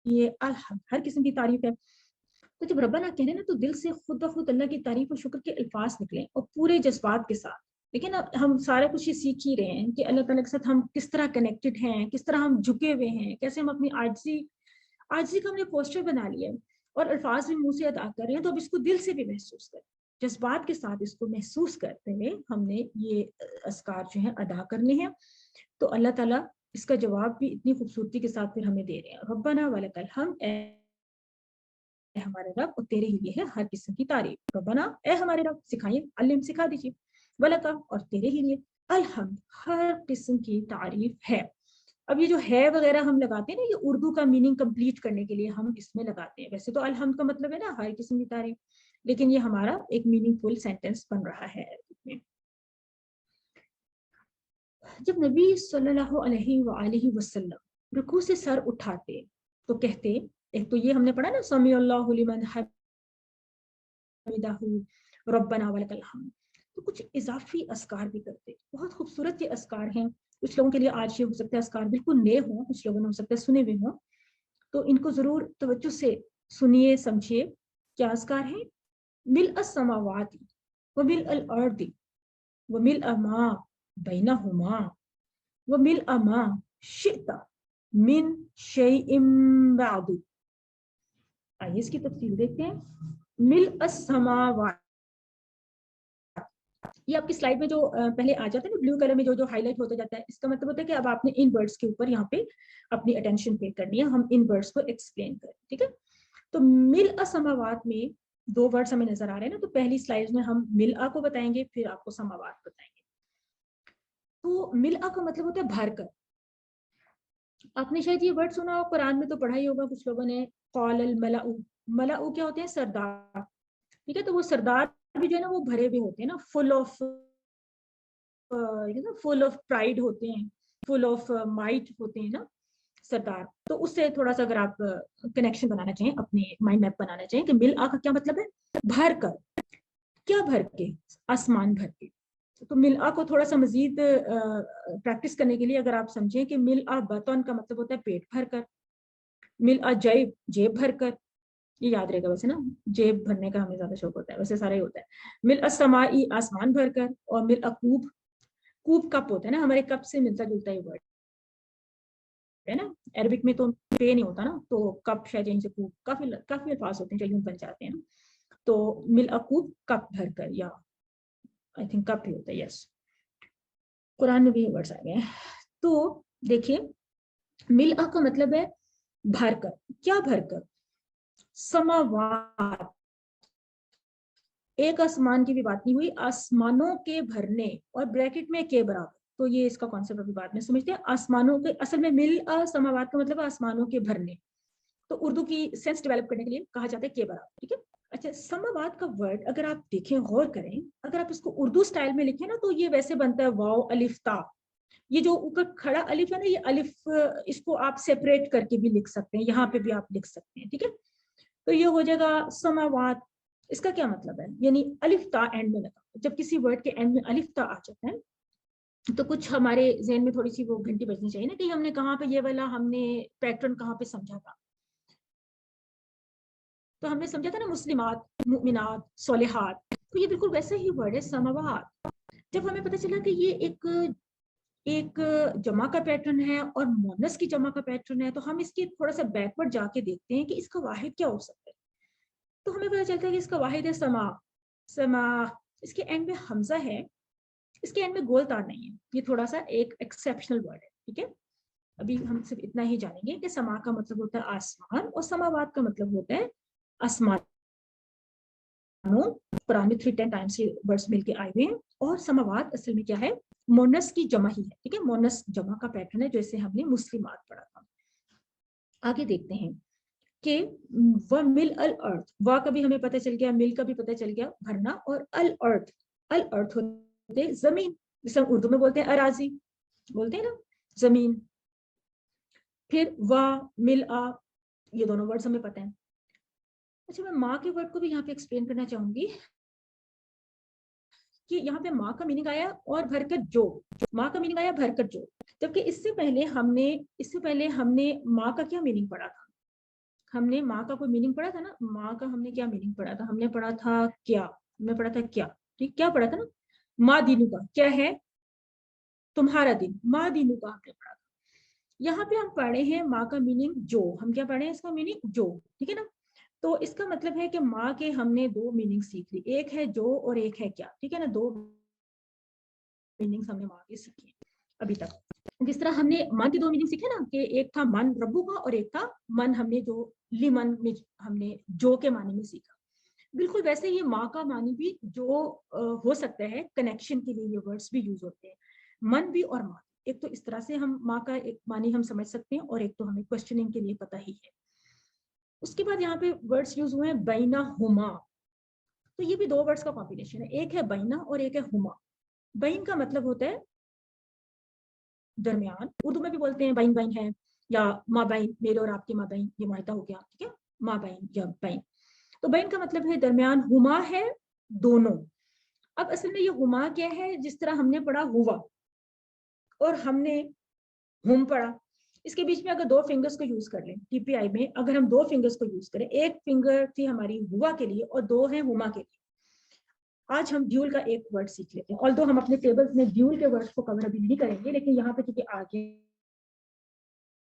लिए अलहम, हर किस्म की तारीफ है। तो जब रब्बाना कह रहे हैं ना तो दिल से खुद ब खुद अल्लाह की तारीफ और शुक्र के अल्फाज निकले और पूरे जज्बात के साथ। लेकिन अब हम सारा कुछ ये सीख ही रहे हैं कि अल्लाह ताला के साथ हम किस तरह कनेक्टेड हैं, किस तरह हम झुके हुए हैं, कैसे हम अपनी आजिज़ी का हमने पोस्टर बना लिया है और अल्फाज भी मुंह से अदा कर रहे हैं। तो अब इसको दिल से भी महसूस करें, जज्बात के साथ इसको महसूस करते हुए हमने ये अस्कार जो है अदा करने हैं। तो अल्लाह ताला इसका जवाब भी इतनी खूबसूरती के साथ फिर हमें दे रहे हैं, रब्बाना वलकल हम्द, ए हमारे रब और तेरे ही लिए है हर किस्म की तारीफ। रब्बाना ए हमारे रब, सिखाइए, अल्लिम सिखा दीजिए, वलका और तेरे ही लिए अलहम्द, हर किस्म की तारीफ है। अब ये जो है वगैरह हम लगाते हैं ना, ये उर्दू का मीनिंग कंप्लीट करने के लिए हम इसमें लगाते हैं। वैसे तो अलहम्द का मतलब है ना हर किस्म की तारीफ, लेकिन ये हमारा एक मीनिंगफुल सेंटेंस बन रहा है में। जब नबी सल्लल्लाहु अलैहि वसल्लम रुकू से सर उठाते तो कहते, एक तो ये हमने पढ़ा ना समी अल्लाहु लिमन हमिदहु रब्बना वलकल हम्द, तो कुछ इजाफी अस्कार भी करते। बहुत खूबसूरत ये अस्कार हैं। कुछ लोगों के लिए आज ये हो सकता है अस्कार बिल्कुल नए हों, कुछ लोगों ने हो सकता है सुने हुए हों, तो इनको जरूर तवज्जो से सुनिए, समझिए। क्या अस्कार हैं, मिल अस्समावाति व मिल अल अर्दी व मिल अमा बैनहुमा व मिल अमा शिता मिन शैइम बादु। आइए इसकी तफसील देखते हैं। मिल अस्समावात, ये आपकी स्लाइड में जो पहले आ जाता है ना ब्लू कलर में जो हाईलाइट होता जाता है, इसका मतलब होता है कि अब आपने इन वर्ड्स के ऊपर यहाँ पे अपनी अटेंशन पे करनी है। हम इन वर्ड्स को एक्सप्लेन करें, ठीक है। तो मिल असमावात में 2 वर्ड्स हमें नजर आ रहे हैं ना, तो पहली स्लाइड में हम मिल आ को बताएंगे, फिर आपको समावात बताएंगे। तो मिल आ का मतलब होता है भरकर। आपने शायद ये वर्ड सुना हो, कुरान में तो पढ़ा ही होगा कुछ लोगों ने, कौल मलाउ, मलाउ क्या होते हैं, सरदार, ठीक है। तो वो सरदार भी जो है ना वो भरे हुए होते हैं ना, फुल ऑफ प्राइड होते हैं, फुल ऑफ माइट होते हैं ना सरदार। तो उससे थोड़ा सा अगर आप कनेक्शन बनाना चाहें, अपने माइंड मैप बनाना चाहें कि मिल आ का क्या मतलब है, भर कर, क्या भर के, आसमान भर के। तो मिल आ को थोड़ा सा मजीद प्रैक्टिस करने के लिए अगर आप समझें कि मिल आ बतन का मतलब होता है पेट भर कर, मिल आ जेब, जेब भर कर, ये याद रहेगा वैसे ना, जेब भरने का हमें ज्यादा शौक होता है, वैसे सारा ही होता है। मिल अस्समाई, आसमान भर कर, और मिल अकूब, कूब कप होता है ना, हमारे कप से मिलता जुलता ही वर्ड है ना। अरबिक में तो पे नहीं होता ना, तो कप शायद यहीं से कूब, काफी काफी अल्फाज होते हैं चलिए बन जाते हैं ना। तो मिल अकूब कप भर कर, या आई थिंक कप ही होता है, यस, कुरान में भी वर्ड्स आ गए हैं। तो देखिए मिल का मतलब है भर कर, क्या भर कर, समावात, एक आसमान की भी बात नहीं हुई, आसमानों के भरने, और ब्रैकेट में के बराबर। तो ये इसका कॉन्सेप्ट अभी बाद में समझते हैं। आसमानों के, असल में मिल समावात का मतलब आसमानों के भरने, तो उर्दू की सेंस डेवलप करने के लिए कहा जाता है के बराबर, ठीक है। अच्छा, समावात का वर्ड अगर आप देखें, गौर करें, अगर आप इसको उर्दू स्टाइल में लिखें ना तो ये वैसे बनता है वाओ अलिफ ता। ये जो ऊपर खड़ा अलिफ है ना, ये अलिफ, इसको आप सेपरेट करके भी लिख सकते हैं, यहाँ पे भी आप लिख सकते हैं, ठीक है। तो ये हो जाएगा समावात, اس کا کیا مطلب ہے؟ یعنی الف تا اینڈ میں لگا. جب کسی ورڈ کے اینڈ میں الف تا آ جاتا ہے تو کچھ ہمارے ذہن میں تھوڑی سی وہ گھنٹی بجنی چاہیے نا کہ ہم نے کہاں پہ یہ والا ہم نے پیٹرن کہاں پہ سمجھا تھا. تو ہم نے سمجھا تھا نا مسلمات, مؤمنات, صالحات, تو یہ بالکل ویسا ہی ورڈ ہے سماوات. جب ہمیں پتہ چلا کہ یہ ایک جمع کا پیٹرن ہے اور مونس کی جمع کا پیٹرن ہے, تو ہم اس کی تھوڑا سا بیکورڈ جا کے دیکھتے ہیں کہ اس کا واحد کیا ہو سکتا ہے. تو ہمیں پتہ چلتا ہے کہ اس کا واحد ہے سما. سما اس کے اینڈ میں حمزہ ہے, اس کے اینڈ میں گول تار نہیں ہے. یہ تھوڑا سا ایک ایکسیپشنل ورڈ ہے. ٹھیک ہے, ابھی ہم صرف اتنا ہی جانیں گے کہ سما کا مطلب ہوتا ہے آسمان اور سماوات کا مطلب ہوتا ہے آسمان. قرآن میں 310 ٹائمز یہ ورڈز مل کے آئے ہوئے ہیں. اور سماوات اصل میں کیا ہے؟ مونس کی جمع ہی ہے. ٹھیک ہے, مونس جمع کا پیٹرن ہے جیسے ہم نے مسلمات پڑھا تھا. آگے دیکھتے ہیں کہ وَمِلْءَ الْأَرْضِ, وا کا بھی ہمیں پتہ چل گیا, مل کا بھی پتہ چل گیا, بھرنا. اور الارض, الارض ہوتے زمین, جسے ہم اردو میں بولتے ہیں اراضی, بولتے ہیں نا زمین. پھر وا ملآ, یہ دونوں ورڈز ہمیں پتہ ہیں. اچھا, میں ماں کے ورڈ کو بھی یہاں پہ ایکسپلین کرنا چاہوں گی کہ یہاں پہ ماں کا میننگ آیا اور بھر کر جو, ماں کا میننگ آیا بھر کر جو. جبکہ اس سے پہلے ہم نے ماں کا کیا میننگ پڑھا تھا؟ ہم نے ماں کا کوئی میننگ پڑھا تھا نا. ماں کا ہم نے کیا میننگ پڑھا تھا؟ ہم نے پڑھا تھا کیا, ہم نے پڑھا تھا کیا. ٹھیک, کیا پڑھا تھا نا؟ ماں دینو کا کیا ہے؟ تمہارا دن. ماں دینو کا ہم نے پڑھا تھا. یہاں پہ ہم پڑھے ہیں ماں کا میننگ جو. ہم کیا پڑھے ہیں؟ اس کا میننگ جو. ٹھیک ہے نا. تو اس کا مطلب ہے کہ ماں کے ہم نے دو میننگ سیکھ لی, ایک ہے جو اور ایک ہے کیا. ٹھیک ہے نا, دو میننگز ہم نے ماں کے سیکھی ابھی تک. جس طرح ہم نے ماں کی دو میننگ سیکھے نا کہ ایک تھا من ربو کا اور ایک تھا من ہم نے جو لیمن میں ہم نے جو کے معنی میں سیکھا. بالکل ویسے یہ ماں کا معنی بھی جو ہو سکتا ہے, کنیکشن کے لیے یہ ورڈز بھی یوز ہوتے ہیں, من بھی اور ماں. ایک تو اس طرح سے ہم ماں کا ایک معنی ہم سمجھ سکتے ہیں اور ایک تو ہمیں کوشچننگ کے لیے پتہ ہی ہے. اس کے بعد یہاں پہ ورڈز یوز ہوئے ہیں بینہما. تو یہ بھی دو ورڈز کا کمبینیشن ہے, ایک ہے بینا اور ایک ہے ہما. بین کا مطلب ہوتا ہے درمیان, اردو میں بھی بولتے ہیں بین بین ہے یا ماں بین, میرے اور آپ کے ماں بین, یہ معاہدہ ہو گیا. ٹھیک ہے, ماں بین یا بین. تو بین کا مطلب ہے درمیان, ہما ہے دونوں. اب اصل میں یہ ہما کیا ہے؟ جس طرح ہم نے پڑھا ہوا اور ہم نے ہم پڑھا, اس کے بیچ میں اگر دو فنگرز کو یوز کر لیں, ٹی پی آئی میں اگر ہم دو فنگرز کو یوز کریں, ایک فنگر تھی ہماری ہوا کے لیے اور دو ہیں ہما کے لیے. آج ہم ڈیول کا ایک ورڈ سیکھ لیتے ہیں, آلدو ہم اپنے ٹیبلز میں ڈیول کے ورڈ کو کور ابھی نہیں کریں گے, لیکن یہاں پہ کیونکہ آگے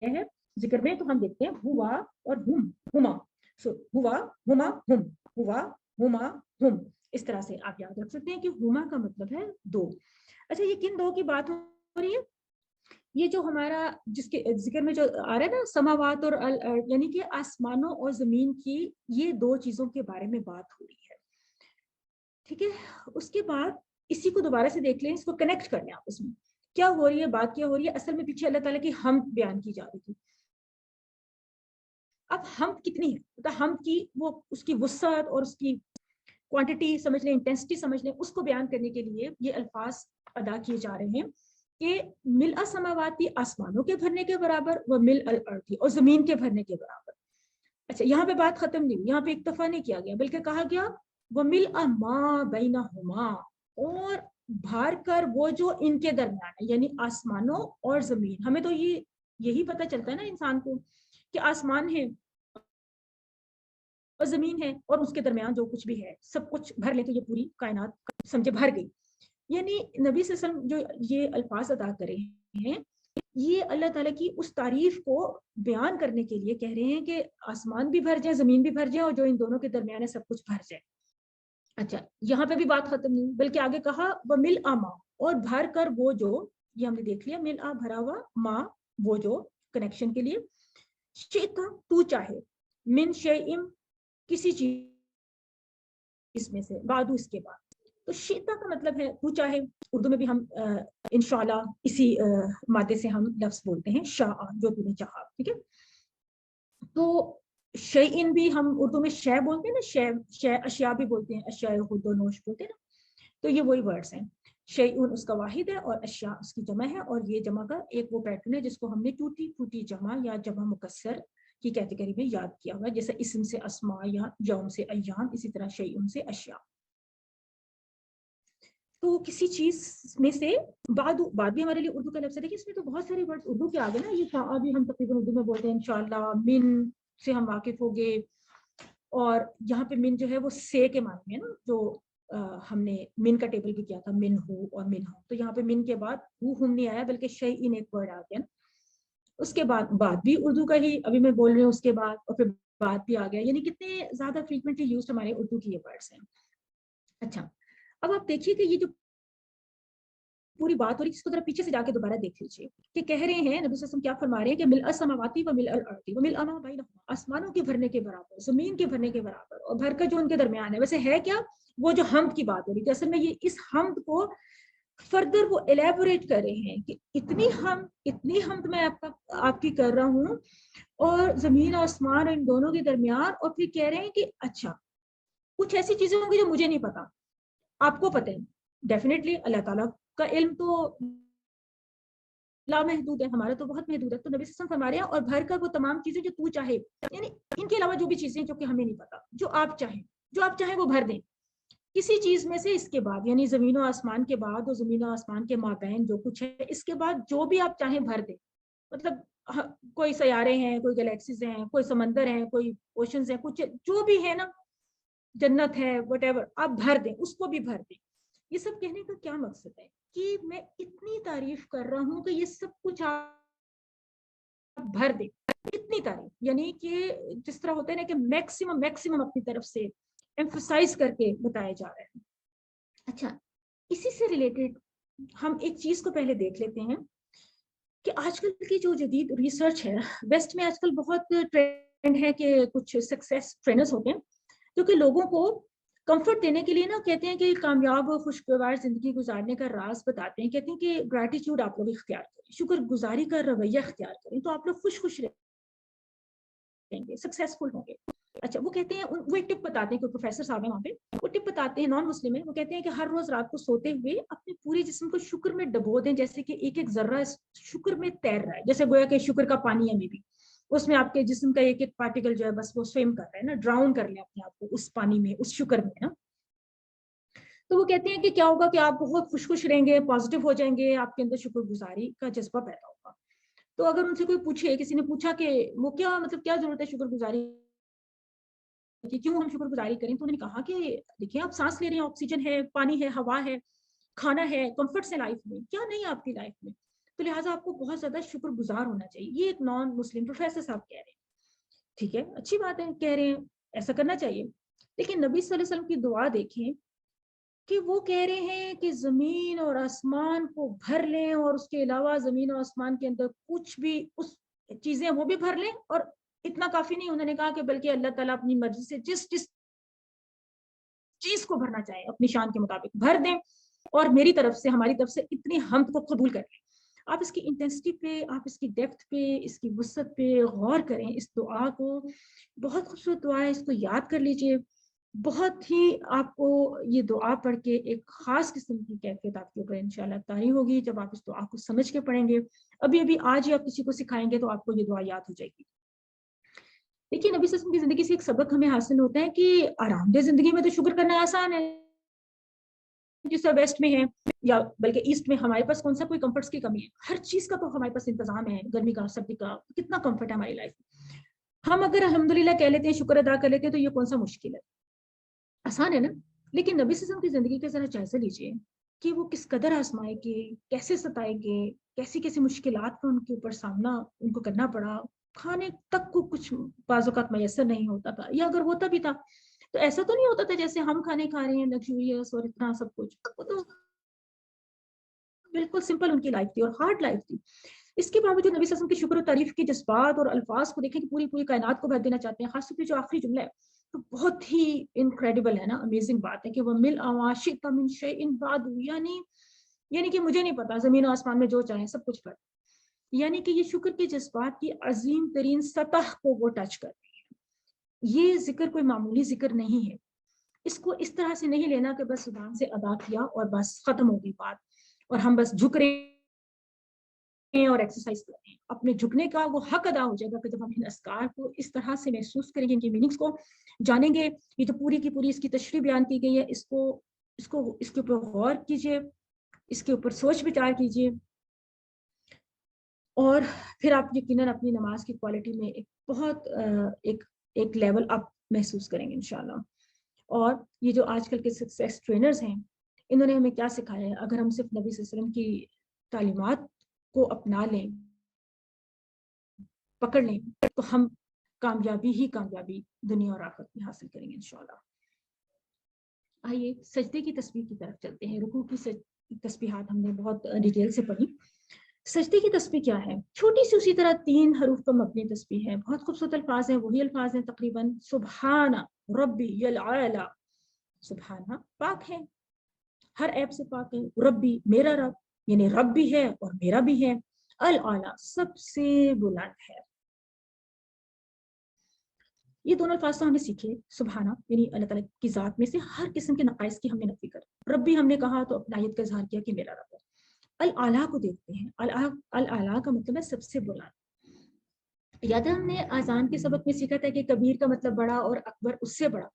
ہے ذکر میں, تو ہم دیکھتے ہیں ہوا اور ہم, ہما. سو ہوا ہما ہم, ہوا ہما ہم. اس طرح سے آپ یاد رکھ سکتے ہیں کہ ہما کا مطلب ہے دو. اچھا, یہ کن دو کی بات ہو رہی ہے؟ یہ جو ہمارا جس کے ذکر میں جو آ رہا ہے نا سماوات اور یعنی کہ آسمانوں اور زمین کی یہ دو چیزوں کے بارے میں بات ہو رہی ہے. ٹھیک ہے, اس کے بعد اسی کو دوبارہ سے دیکھ لیں, اس کو کنیکٹ کر لیں آپس میں. کیا ہو رہی ہے, بات کیا ہو رہی ہے؟ اصل میں پیچھے اللہ تعالیٰ کی حمد بیان کی جا رہی تھی. اب حمد کتنی ہے, حمد کی وہ اس کی وسعت اور اس کی کوانٹٹی سمجھ لیں, انٹینسٹی سمجھ لیں, اس کو بیان کرنے کے لیے یہ الفاظ ادا کیے جا رہے ہیں کہ ملء سماواتی, آسمانوں کے بھرنے کے برابر, و ملء الارض, اور زمین کے بھرنے کے برابر. اچھا, یہاں پہ بات ختم نہیں ہوئی, یہاں پہ اکتفا نہیں کیا گیا, بلکہ کہا گیا وَمِلْءَ مَا بَيْنَهُمَا, اور بھار کر وہ جو ان کے درمیان ہے, یعنی آسمانوں اور زمین. ہمیں تو یہی پتہ چلتا ہے نا انسان کو کہ آسمان ہے اور زمین ہے اور اس کے درمیان جو کچھ بھی ہے سب کچھ بھر لے تو یہ پوری کائنات سمجھے بھر گئی. یعنی نبی صلی اللہ علیہ وسلم جو یہ الفاظ ادا کر رہے ہیں, یہ اللہ تعالیٰ کی اس تعریف کو بیان کرنے کے لیے کہہ رہے ہیں کہ آسمان بھی بھر جائے, زمین بھی بھر جائے, اور جو ان دونوں کے درمیان ہے سب کچھ بھر جائے. اچھا, یہاں پہ بھی بات ختم نہیں, بلکہ آگے کہا وَمِلْءَ مَا, اور بھر کر وہ جو, یہ ہم نے دیکھ لیا, ملآ بھرا ہوا, ماں وہ جو, کنیکشن کے لیے. شئت تو چاہے, من شیئن کسی چیز میں سے, بعد اس کے بعد. تو شئت کا مطلب ہے تو چاہے, اردو میں بھی ہم انشاءاللہ اسی مادے سے ہم لفظ بولتے ہیں شاء, جو تو نے چاہا. ٹھیک ہے, تو شیئن بھی ہم اردو میں شے بولتے ہیں نا, اشیاء بھی بولتے ہیں, اشیاء خود و نوش بولتے ہیں نا. تو یہ وہی ورڈز ہیں. شیئن اس کا واحد ہے اور اشیاء اس کی جمع ہے, اور یہ جمع کا ایک وہ پیٹرن ہے جس کو ہم نے ٹوٹی پھوٹی جمع یا جمع مکسر کی کیٹیگری میں یاد کیا ہوا ہے، جیسے اسم سے اسما یا یوم سے ایام، اسی طرح شیئن سے اشیاء. تو کسی چیز میں سے بعد بھی ہمارے لیے اردو کا لفظ ہے. دیکھیے اس میں تو بہت سارے ورڈ اردو کے آگے نا، یہ ابھی ہم تقریباً اردو میں بولتے ہیں انشاءاللہ. من سے ہم واقف ہو گئے، اور یہاں پہ من جو ہے وہ سے کے معنی میں نا، جو ہم نے من کا ٹیبل بھی کیا تھا، من ہو اور من ہو. تو یہاں پہ من کے بعد ہم نہیں آیا بلکہ شیئن ایک ورڈ آ گیا نا. اس کے بعد بھی اردو کا ہی ابھی میں بول رہی ہوں، اس کے بعد اور پھر بعد بھی آ گیا. یعنی کتنے زیادہ فریکوینٹلی یوزڈ ہمارے اردو کی یہ ورڈس ہیں. اچھا اب آپ دیکھیے کہ یہ جو پوری بات ہو رہی ہے اس کو ذرا پیچھے سے جا کے دوبارہ دیکھ لیجیے کہ کہہ رہے ہیں نبی صلی اللہ علیہ وسلم کیا فرما رہے ہیں کہ ملء السماواتی و ملء الارض و ملء ما بینہما، آسمانوں کے بھرنے کے برابر، زمین کے بھرنے کے برابر، اور بھر کر جو ان کے درمیان ہے. ویسے ہے کیا وہ جو حمد کی بات ہو رہی تھی، اصل میں یہ اس حمد کو فردر وہ الیبوریٹ کر رہے ہیں کہ اتنی حمد میں آپ کی کر رہا ہوں، اور زمین اور آسمان ان دونوں کے درمیان. اور پھر کہہ رہے ہیں کہ اچھا کچھ ایسی چیزیں ہوں گی جو مجھے نہیں پتا، آپ کو پتہ ہے. ڈیفینیٹلی اللہ تعالیٰ کا علم تو لامحدود ہے، ہمارا تو بہت محدود ہے. تو نبی صلی اللہ علیہ وسلم فرما رہے ہیں اور بھر کر وہ تمام چیزیں جو تو چاہے، یعنی ان کے علاوہ جو بھی چیزیں جو کہ ہمیں نہیں پتا، جو آپ چاہیں وہ بھر دیں. کسی چیز میں سے اس کے بعد، یعنی زمین و آسمان کے بعد اور زمین و آسمان کے مابین جو کچھ ہے، اس کے بعد جو بھی آپ چاہیں بھر دیں. مطلب کوئی سیارے ہیں، کوئی گلیکسیز ہیں، کوئی سمندر ہیں، کوئی اوشنز ہیں، کچھ جو بھی ہے نا، جنت ہے، وٹ ایور، آپ بھر دیں، اس کو بھی بھر دیں. یہ سب کہنے کا کیا مقصد ہے کہ میں اتنی تعریف کر رہا ہوں کہ یہ سب کچھ آپ بھر دیں. اتنی تعریف، یعنی کہ جس طرح ہوتا ہے نا کہ میکسیمم اپنی طرف سے ایمفسائز کر کے بتایا جا رہا ہے. اچھا اسی سے ریلیٹڈ ہم ایک چیز کو پہلے دیکھ لیتے ہیں کہ آج کل کی جو جدید ریسرچ ہے، ویسٹ میں آج کل بہت ٹرینڈ ہے کہ کچھ سکسیس ٹرینرز ہوتے ہیں جو کہ لوگوں کو کمفرٹ دینے کے لیے نا کہتے ہیں کہ کامیاب و خوشگوار زندگی گزارنے کا راز بتاتے ہیں. کہتے ہیں کہ گریٹیٹیوڈ آپ لوگ اختیار کریں، شکر گزاری کا رویہ اختیار کریں، تو آپ لوگ خوش رہیں گے، سکسیسفل ہوں گے. اچھا وہ کہتے ہیں، وہ ایک ٹپ بتاتے ہیں، کوئی پروفیسر صاحب ہیں وہاں پہ، وہ ٹپ بتاتے ہیں، نان مسلم ہے. وہ کہتے ہیں کہ ہر روز رات کو سوتے ہوئے اپنے پورے جسم کو شکر میں ڈبو دیں، جیسے کہ ایک ایک ذرہ شکر میں تیر رہا ہے، جیسے گویا کہ شکر کا پانی ہے، میں بھی اس میں آپ کے جسم کا ایک ایک پارٹیکل جو ہے بس وہ سویم کر رہا ہے نا، ڈراؤن کر لیں اپنے آپ کو اس پانی میں، اس شکر میں نا. تو وہ کہتے ہیں کہ کیا ہوگا کہ آپ بہت خوش رہیں گے، پازیٹیو ہو جائیں گے، آپ کے اندر شکر گزاری کا جذبہ پیدا ہوگا. تو اگر ان سے کوئی پوچھے، کسی نے پوچھا کہ وہ کیا مطلب کیا ضرورت ہے شکر گزاری کی، کیوں ہم شکر گزاری کریں، تو انہوں نے کہا کہ دیکھیں آپ سانس لے رہے ہیں، آکسیجن ہے، پانی ہے، ہوا ہے، کھانا ہے، کمفرٹس ہیں لائف میں، کیا نہیں آپ کی لائف میں، تو لہٰذا آپ کو بہت زیادہ شکر گزار ہونا چاہیے. یہ ایک نان مسلم پروفیسر صاحب کہہ رہے ہیں. ٹھیک ہے، اچھی بات ہے، کہہ رہے ہیں ایسا کرنا چاہیے. لیکن نبی صلی اللہ علیہ وسلم کی دعا دیکھیں کہ وہ کہہ رہے ہیں کہ زمین اور آسمان کو بھر لیں، اور اس کے علاوہ زمین اور آسمان کے اندر کچھ بھی اس چیزیں وہ بھی بھر لیں. اور اتنا کافی نہیں، انہوں نے کہا کہ بلکہ اللہ تعالیٰ اپنی مرضی سے جس چیز کو بھرنا چاہے اپنی شان کے مطابق بھر دیں، اور میری طرف سے، ہماری طرف سے اتنی حمد کو قبول کر لیں. آپ اس کی انٹینسٹی پہ، آپ اس کی ڈیپتھ پہ، اس کی وسعت پہ غور کریں. اس دعا کو، بہت خوبصورت دعا ہے، اس کو یاد کر لیجئے. بہت ہی آپ کو یہ دعا پڑھ کے ایک خاص قسم کی کیفیت آپ کے اوپر انشاءاللہ طاری ہوگی جب آپ اس دعا کو سمجھ کے پڑھیں گے. ابھی آج ہی آپ کسی کو سکھائیں گے تو آپ کو یہ دعا یاد ہو جائے گی. دیکھیے نبی صلی اللہ علیہ وسلم کی زندگی سے ایک سبق ہمیں حاصل ہوتا ہے کہ آرام دہ زندگی میں تو شکر کرنا آسان ہے، جس طرح ویسٹ میں ہے یا بلکہ ایسٹ میں ہمارے پاس کون سا کوئی کمفرٹس کی کمی ہے، ہر چیز کا تو ہمارے پاس انتظام ہے، گرمی کا، سردی کا، کتنا کمفرٹ ہے ہماری لائف میں. ہم اگر الحمدللہ کہہ لیتے ہیں، شکر ادا کر لیتے ہیں، تو یہ کون سا مشکل ہے، آسان ہے نا. لیکن نبی صلی اللہ علیہ وسلم کی زندگی کا ذرا جائزہ لیجیے کہ وہ کس قدر آزمائے گے، کیسے ستائے گے، کیسی مشکلات کا ان کے اوپر سامنا ان کو کرنا پڑا. کھانے تک کو کچھ بعض اوقات میسر نہیں ہوتا تھا، یا اگر ہوتا بھی تھا تو ایسا تو نہیں ہوتا تھا جیسے ہم کھانے کھا رہے ہیں لگژریس اور اتنا سب کچھ. وہ تو بالکل سمپل ان کی لائف تھی اور ہارڈ لائف تھی. اس کے باوجود نبی صلی اللہ علیہ وسلم کی شکر و تعریف کے جذبات اور الفاظ کو دیکھیں کہ پوری کائنات کو بھر دینا چاہتے ہیں. خاص طور پہ جو آخری جملہ ہے تو بہت ہی انکریڈیبل ہے نا، امیزنگ بات ہے کہ وہ مل شئت من شیء بعد، یعنی کہ مجھے نہیں پتا، زمین و آسمان میں جو چاہیں سب کچھ کر. یعنی کہ یہ شکر کے جذبات کی عظیم ترین سطح کو وہ ٹچ کر رہی ہے. یہ ذکر کوئی معمولی ذکر نہیں ہے. اس کو اس طرح سے نہیں لینا کہ بس زبان سے ادا کیا اور بس ختم ہوگی بات، اور ہم بس جھک رہے اور ایکسرسائز کریں, اپنے جھکنے کا وہ حق ادا ہو جائے گا کہ جب ہم ان اذکار کو اس طرح سے محسوس کریں گے, ان کی میننگس کو جانیں گے. یہ تو پوری کی پوری اس کی تشریح بیان کی گئی ہے, اس کے اوپر غور کیجیے, اس کے اوپر سوچ بچار کیجیے, اور پھر آپ یقیناً اپنی نماز کی کوالٹی میں ایک بہت ایک لیول اپ محسوس کریں گے انشاءاللہ. اور یہ جو آج کل کے سکسیس ٹرینرز ہیں, انہوں نے ہمیں کیا سکھایا ہے, اگر ہم صرف نبی صلی اللہ علیہ وسلم کی تعلیمات کو اپنا لیں, پکڑ لیں, تو ہم کامیابی دنیا اور آخرت میں حاصل کریں گے انشاءاللہ. آئیے سجدے کی تسبیح کی طرف چلتے ہیں. رکوع کی تسبیحات ہم نے بہت ڈیٹیل سے پڑھی. سجدے کی تسبیح کیا ہے؟ چھوٹی سی اسی طرح 3 حروف پر مبنی تسبیح ہے. بہت خوبصورت الفاظ ہیں, وہی الفاظ ہیں تقریباً. سبحان ربی العلی, سبحانہ پاک ہے, ہر عیب سے پاک ہے. ربی میرا رب, یعنی رب بھی ہے اور میرا بھی ہے. العلی سب سے بلند ہے. یہ دونوں الفاظ تو ہم نے سیکھے. سبحانہ یعنی اللہ تعالیٰ کی ذات میں سے ہر قسم کے نقائص کی ہم نے نفی کر. ربی ہم نے کہا تو اپنائیت کا اظہار کیا کہ میرا رب ہے. العلیٰ کو دیکھتے ہیں. العلیٰ کا مطلب ہے سب سے بلند. یاد ہے ہم نے آذان کے سبق میں سیکھا تھا کہ کبیر کا مطلب بڑا اور اکبر اس سے بڑا.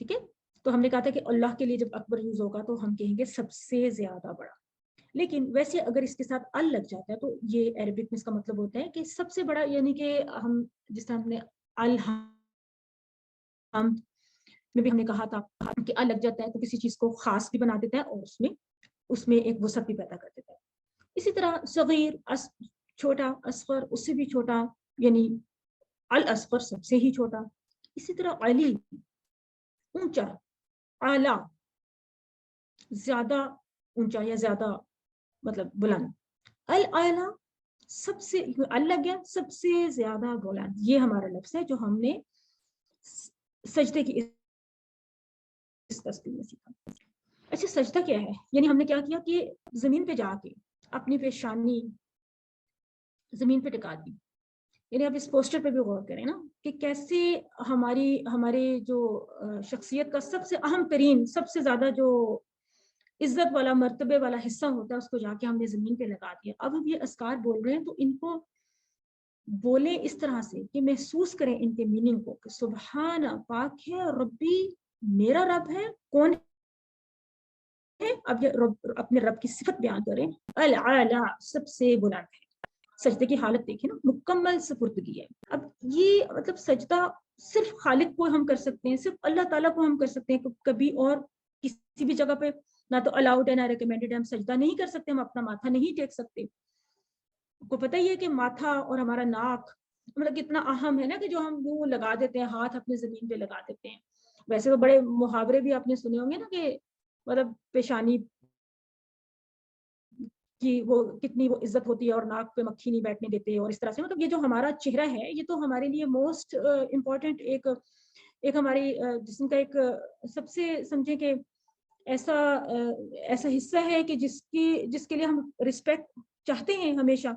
ٹھیک ہے, تو ہم نے کہا تھا کہ اللہ کے لیے جب اکبر یوز ہوگا تو ہم کہیں گے سب سے زیادہ بڑا. لیکن ویسے اگر اس کے ساتھ ال لگ جاتا ہے تو یہ عربک میں اس کا مطلب ہوتا ہے کہ سب سے بڑا, یعنی کہ ہم جس طرح ہم نے میں بھی ہم نے کہا تھا کہ ال لگ جاتا ہے تو کسی چیز کو خاص بھی بنا دیتا ہے اور اس میں ایک وسعت بھی پیدا کر دیتا ہے. اسی طرح صغیر چھوٹا, اصغر اس سے بھی چھوٹا, یعنی الاصغر سب سے ہی چھوٹا. اسی طرح علی اونچا, اعلیٰ زیادہ اونچا یا زیادہ مطلب بلند. الاعلیٰ سب سے الگ ہے, سب سے زیادہ بلند. یہ ہمارا لفظ ہے جو ہم نے سجدے کی اس تسبیح میں سیکھا. اچھا سجدہ کیا ہے؟ یعنی ہم نے کیا کیا کہ زمین پہ جا کے اپنی پیشانی زمین پہ ٹکا دی. یعنی آپ اس پوسٹر پہ بھی غور کریں نا کہ کیسے ہمارے جو شخصیت کا سب سے اہم ترین, سب سے زیادہ جو عزت والا مرتبے والا حصہ ہوتا ہے اس کو جا کے ہم نے زمین پہ لگا دیا. اب ہم یہ اذکار بول رہے ہیں تو ان کو بولیں اس طرح سے کہ محسوس کریں ان کے میننگ کو کہ سبحان پاک ہے, ربی میرا رب ہے. کون ہے؟ اب یہ اپنے رب کی صفت بیان کریں. العلی سب سے بلند ہے. سجدے کی حالت دیکھیں نا, مکمل سپردگی ہے. اب یہ مطلب سجدہ صرف خالق کو ہم کر سکتے ہیں, صرف اللہ تعالیٰ کو ہم کر سکتے ہیں. کبھی اور کسی بھی جگہ پہ نہ تو الاؤڈ ہے نہ ریکمینڈڈ ہے. ہم سجدہ نہیں کر سکتے, ہم اپنا ماتھا نہیں ٹیک سکتے. کو پتہ ہی ہے کہ ماتھا اور ہمارا ناک مطلب کتنا اہم ہے نا, کہ جو ہم وہ لگا دیتے ہیں, ہاتھ اپنے زمین پہ لگا دیتے ہیں. ویسے تو بڑے محاورے بھی آپ نے سنے ہوں گے نا کہ مطلب پیشانی کی وہ کتنی وہ عزت ہوتی ہے اور ناک پہ مکھی نہیں بیٹھنے دیتے, اور اس طرح سے مطلب یہ جو ہمارا چہرہ ہے یہ تو ہمارے لیے موسٹ امپورٹنٹ ایک ہماری جسم کا ایک سب سے سمجھیں کہ ایسا حصہ ہے کہ جس کے لیے ہم رسپیکٹ چاہتے ہیں ہمیشہ.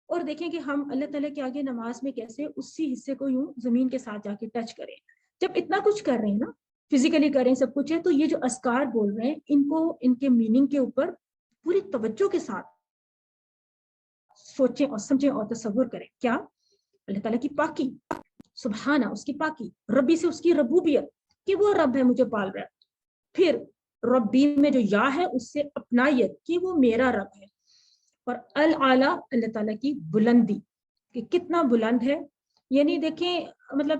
اور دیکھیں کہ ہم اللہ تعالیٰ کے آگے نماز میں کیسے اسی حصے کو یوں زمین کے ساتھ جا کے ٹچ کریں. جب اتنا کچھ کر رہے ہیں نا, فزیکلی کر رہے ہیں, سب کچھ ہے, تو یہ جو اذکار بول رہے ہیں ان کو ان کے میننگ کے اوپر پوری توجہ کے ساتھ سوچیں اور سمجھیں اور تصور کریں. کیا؟ اللہ تعالیٰ کی پاکی, سبحانہ اس کی پاکی, ربی سے اس کی ربوبیت کہ وہ رب ہے مجھے پال رہا ہے. پھر ربی میں جو یا ہے اس سے اپنائیت کہ وہ میرا رب ہے. اور العلی اللہ تعالیٰ کی بلندی کہ کتنا بلند ہے. یعنی دیکھیں مطلب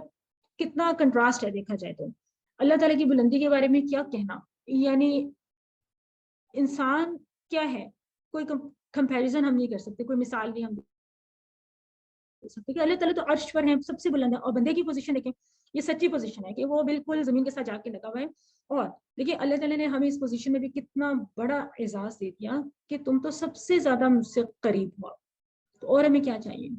کتنا کنٹراسٹ ہے دیکھا جائے تو. اللہ تعالیٰ کی بلندی کے بارے میں کیا کہنا, یعنی انسان کیا ہے, کوئی کمپیریزن ہم نہیں کر سکتے, کوئی مثال نہیں ہم دے سکتے کہ اللہ تعالیٰ تو عرش پر ہے, سب سے بلند ہے. اور بندے کی پوزیشن دیکھیں, یہ سچی پوزیشن ہے کہ وہ بالکل زمین کے ساتھ جا کے لگا ہوا ہے. اور دیکھیں اللہ تعالیٰ نے ہمیں اس پوزیشن میں بھی کتنا بڑا اعزاز دے دیا کہ تم تو سب سے زیادہ مجھ سے قریب ہوا, تو اور ہمیں کیا چاہیے.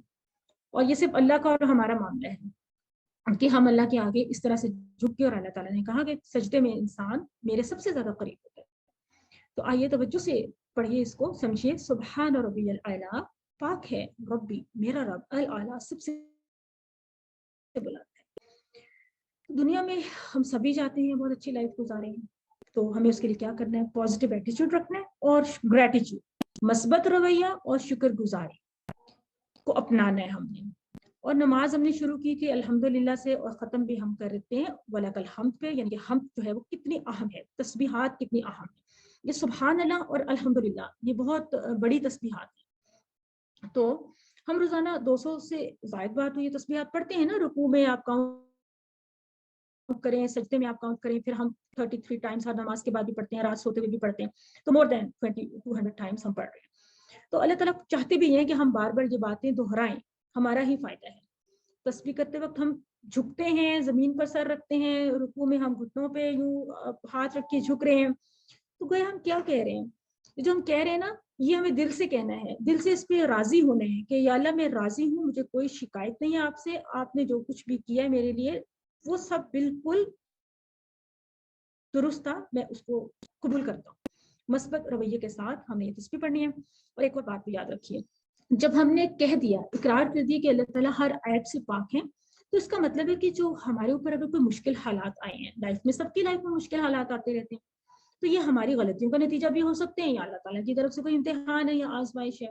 اور یہ صرف اللہ کا اور ہمارا معاملہ ہے کہ ہم اللہ کے آگے اس طرح سے جھک کے, اور اللہ تعالیٰ نے کہا کہ سجدے میں انسان میرے سب سے زیادہ قریب ہوتا ہے. تو آئیے توجہ سے پڑھیے, اس کو سمجھیے. سبحان ربی الاعلی, پاک ہے ربی میرا رب, الاعلی سب سے بلند ہے. دنیا میں ہم سبھی جاتے ہیں بہت اچھی لائف گزارے ہیں, تو ہمیں اس کے لیے کیا کرنا ہے, پازیٹیو ایٹیٹیوڈ رکھنا ہے اور گریٹیٹیوڈ, مثبت رویہ اور شکر گزاری. کو اپنانا ہے ہم نے. اور نماز ہم نے شروع کی تھی الحمدللہ سے اور ختم بھی ہم کر رہتے ہیں وَلَكَ الْحَمْدُ پہ, یعنی کہ حمد جو ہے وہ کتنی اہم ہے, تسبیحات کتنی اہم ہے. یہ سبحان اللہ اور الحمدللہ یہ بہت بڑی تسبیحات ہیں. تو ہم روزانہ 200 سے زائد بات ہوئی تسبیحات پڑھتے ہیں نا. رکوع میں آپ کاؤنٹ کریں, سجدے میں آپ کاؤنٹ کریں, پھر ہم 33 ٹائمز ہر نماز کے بعد بھی پڑھتے ہیں, رات سوتے ہوئے بھی پڑھتے ہیں, تو مور دین 200 ٹائمز ہم پڑھ رہے ہیں. تو اللہ تعالیٰ چاہتے بھی ہیں کہ ہم بار بار یہ باتیں دہرائیں, ہمارا ہی فائدہ ہے. تسبیح کرتے وقت ہم جھکتے ہیں, زمین پر سر رکھتے ہیں, رکوع میں ہم گھٹنوں پہ یوں ہاتھ رکھ کے جھک رہے ہیں. تو گویا ہم کیا کہہ رہے ہیں, جو ہم کہہ رہے ہیں نا یہ ہمیں دل سے کہنا ہے, دل سے اس پہ راضی ہونا ہے کہ یا اللہ میں راضی ہوں, مجھے کوئی شکایت نہیں ہے آپ سے, آپ نے جو کچھ بھی کیا ہے میرے لیے وہ سب بالکل درست تھا, میں اس کو قبول کرتا ہوں. مثبت رویے کے ساتھ ہمیں یہ تسبیح پڑھنی ہے. اور ایک اور بات بھی یاد رکھیے, جب ہم نے کہہ دیا, اقرار کر دیا کہ اللہ تعالیٰ ہر عیب سے پاک ہے, تو اس کا مطلب ہے کہ جو ہمارے اوپر اگر کوئی مشکل حالات آئے ہیں لائف میں, سب کی لائف میں مشکل حالات آتے رہتے ہیں, تو یہ ہماری غلطیوں کا نتیجہ بھی ہو سکتے ہیں یا اللہ تعالیٰ کی طرف سے کوئی امتحان ہے یا آزمائش ہے.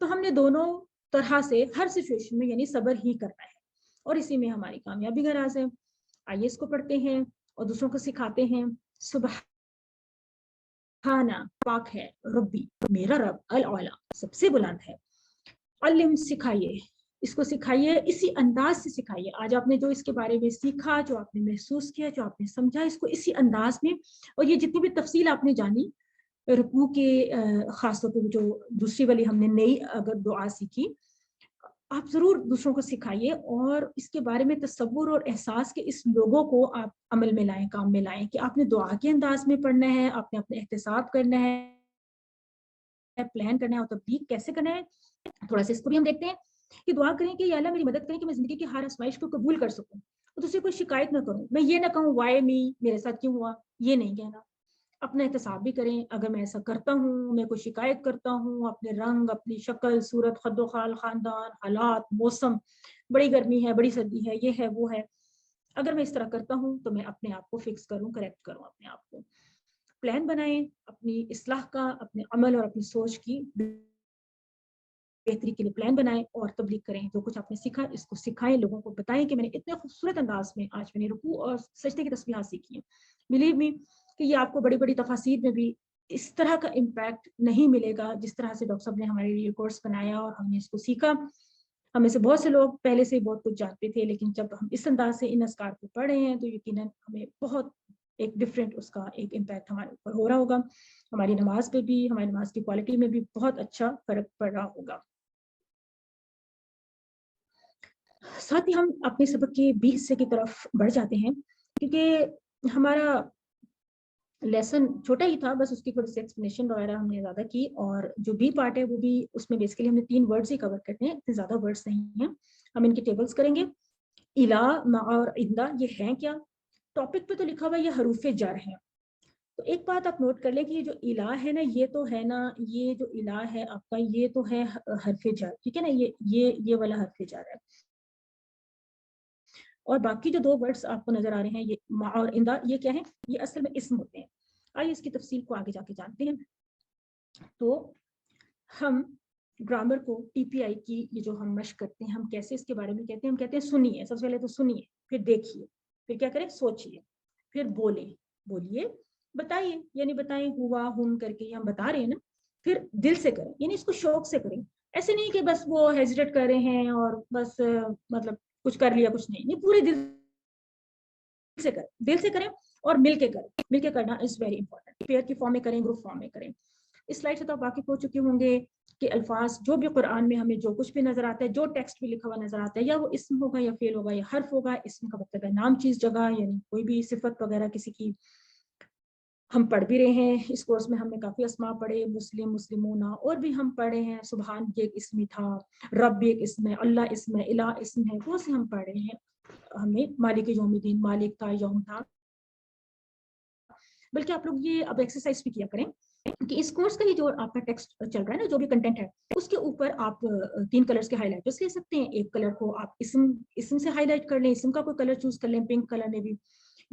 تو ہم نے دونوں طرح سے ہر سچویشن میں یعنی صبر ہی کرنا ہے, اور اسی میں ہماری کامیابی کا راز ہے. آئیے اس کو پڑھتے ہیں اور دوسروں کو سکھاتے ہیں. سبحانہ پاک ہے, ربی میرا رب, الاعلی سب سے بلند ہے, علم سکھائیے, اس کو سکھائیے, اسی انداز سے سکھائیے. آج آپ نے جو اس کے بارے میں سیکھا, جو آپ نے محسوس کیا, جو آپ نے سمجھا, اس کو اسی انداز میں, اور یہ جتنی بھی تفصیل آپ نے جانی رکوع کے خاص طور پہ جو دوسری والی ہم نے نئی اگر دعا سیکھی, آپ ضرور دوسروں کو سکھائیے اور اس کے بارے میں تصور اور احساس کے اس لوگوں کو آپ عمل میں لائیں, کام میں لائیں, کہ آپ نے دعا کے انداز میں پڑھنا ہے, آپ نے اپنے احتساب کرنا ہے, پلان کرنا ہے, اور تبلیغ کیسے کرنا ہے. تھوڑا سا اس کو بھی ہم دیکھتے ہیں کہ دعا کریں کہ یا اللہ میری مدد کریں کہ میں زندگی کی ہر آزمائش کو قبول کر سکوں, اور دوسرے کوئی شکایت نہ کروں. میں یہ نہ کہوں وائی می, میرے ساتھ کیوں ہوا, یہ نہیں کہنا. اپنا احتساب بھی کریں, اگر میں ایسا کرتا ہوں, میں کوئی شکایت کرتا ہوں, اپنے رنگ, اپنی شکل, صورت, خد و خال, خاندان, حالات, موسم, بڑی گرمی ہے, بڑی سردی ہے, یہ ہے, وہ ہے, اگر میں اس طرح کرتا ہوں تو میں اپنے آپ کو فکس کروں, کریکٹ کروں اپنے آپ کو. پلان بنائیں اپنی اصلاح کا, اپنے عمل اور اپنی سوچ کی بہتری کے لیے پلان بنائیں اور تبلیغ کریں. جو کچھ آپ نے سیکھا اس کو سکھائیں, لوگوں کو بتائیں کہ میں نے اتنے خوبصورت انداز میں آج میں نے رکوع اور سجدے کی تسبیحات سیکھی ہیں. بلیو می کہ یہ آپ کو بڑی بڑی تفاسیر میں بھی اس طرح کا امپیکٹ نہیں ملے گا جس طرح سے ڈاکٹر صاحب نے ہمارے لیے کورس بنایا اور ہم نے اس کو سیکھا. ہم میں سے بہت سے لوگ پہلے سے بہت کچھ جانتے تھے, لیکن جب ہم اس انداز سے ان اذکار کو پڑھ رہے ہیں تو یقیناً ہمیں بہت ایک ڈفرینٹ اس کا ایک امپیکٹ ہمارے اوپر ہو رہا ہوگا. ہماری نماز پہ بھی, ہماری نماز کی کوالٹی میں بھی بہت اچھا فرق پڑ رہا ہوگا. ساتھ ہی ہم اپنے سبق کے بی حصے کی طرف بڑھ جاتے ہیں, کیونکہ ہمارا لیسن چھوٹا ہی تھا, بس اس کی تھوڑی سی ایکسپلینیشن وغیرہ ہم نے زیادہ کی, اور جو بی پارٹ ہے وہ بھی اس میں بیسیکلی ہم نے 3 ورڈز ہی کور کرتے ہیں, اتنے زیادہ ورڈز نہیں ہیں. ہم ان کے ٹیبلز کریں گے. الا, ما اور عندہ یہ ہیں کیا؟ ٹاپک پہ تو لکھا ہوا یہ حروف جر ہیں, تو ایک بات آپ نوٹ کر لیں کہ یہ جو الہ ہے نا, یہ تو ہے نا, یہ جو الہ ہے آپ کا یہ تو ہے حرف جر, ٹھیک ہے نا, یہ والا حرف جر ہے. اور باقی جو 2 ورڈز آپ کو نظر آ رہے ہیں یہ ما اور عندہ, یہ کیا ہے؟ یہ اصل میں اسم ہوتے ہیں. آئیے اس کی تفصیل کو آگے جا کے جانتے ہیں. تو ہم گرامر کو ٹی پی آئی کی یہ جو ہم مشق کرتے ہیں, ہم کیسے اس کے بارے میں کہتے ہیں؟ ہم کہتے ہیں سنیے, سب سے پہلے تو سنیے, پھر دیکھیے, پھر کیا کریں؟ سوچیے, پھر بولیے, بتائیے, یعنی بتائیں ہوا ہم کر کے ہم بتا رہے ہیں نا, پھر دل سے کریں, یعنی اس کو شوق سے کریں. ایسے نہیں کہ بس وہ ہیزیٹیٹ کر رہے ہیں اور بس مطلب کچھ کر لیا, کچھ نہیں, پورے دل سے کریں اور مل کے کرنا از ویری امپورٹنٹ. پیئر کی فارم میں کریں, گروپ فارم میں کریں. اس سلائڈ سے تو آپ واقف ہو چکے ہوں گے کہ الفاظ جو بھی قرآن میں ہمیں جو کچھ بھی نظر آتا ہے, جو ٹیکسٹ بھی لکھا ہوا نظر آتا ہے, یا وہ اسم ہوگا یا فعل ہوگا یا حرف ہوگا. اسم کا مطلب ہے نام, چیز, جگہ, یعنی کوئی بھی صفت وغیرہ کسی کی. ہم پڑھ بھی رہے ہیں اس کورس میں, ہم نے کافی اسماء پڑھے, مسلم, مسلمون, اور بھی ہم پڑھے ہیں. سبحان بھی ایک اسم تھا, رب بھی ایک اسم ہے, اللہ اسم ہے, الہ اسم ہے, وہ سے ہم پڑھ رہے ہیں. ہم نے مالک یوم الدین, مالک تھا, یوم تھا. بلکہ آپ لوگ یہ اب ایکسرسائز بھی کیا کریں کہ اس کورس کا ہی جو آپ کا ٹیکسٹ چل رہا ہے نا, جو بھی کنٹینٹ ہے, اس کے اوپر آپ 3 کلرز کے ہائی لائٹرز لے سکتے ہیں. ایک کلر کو آپ اسم سے ہائی لائٹ کر لیں, اسم کا کوئی کلر چوز کر لیں, پنک کلر میں بھی.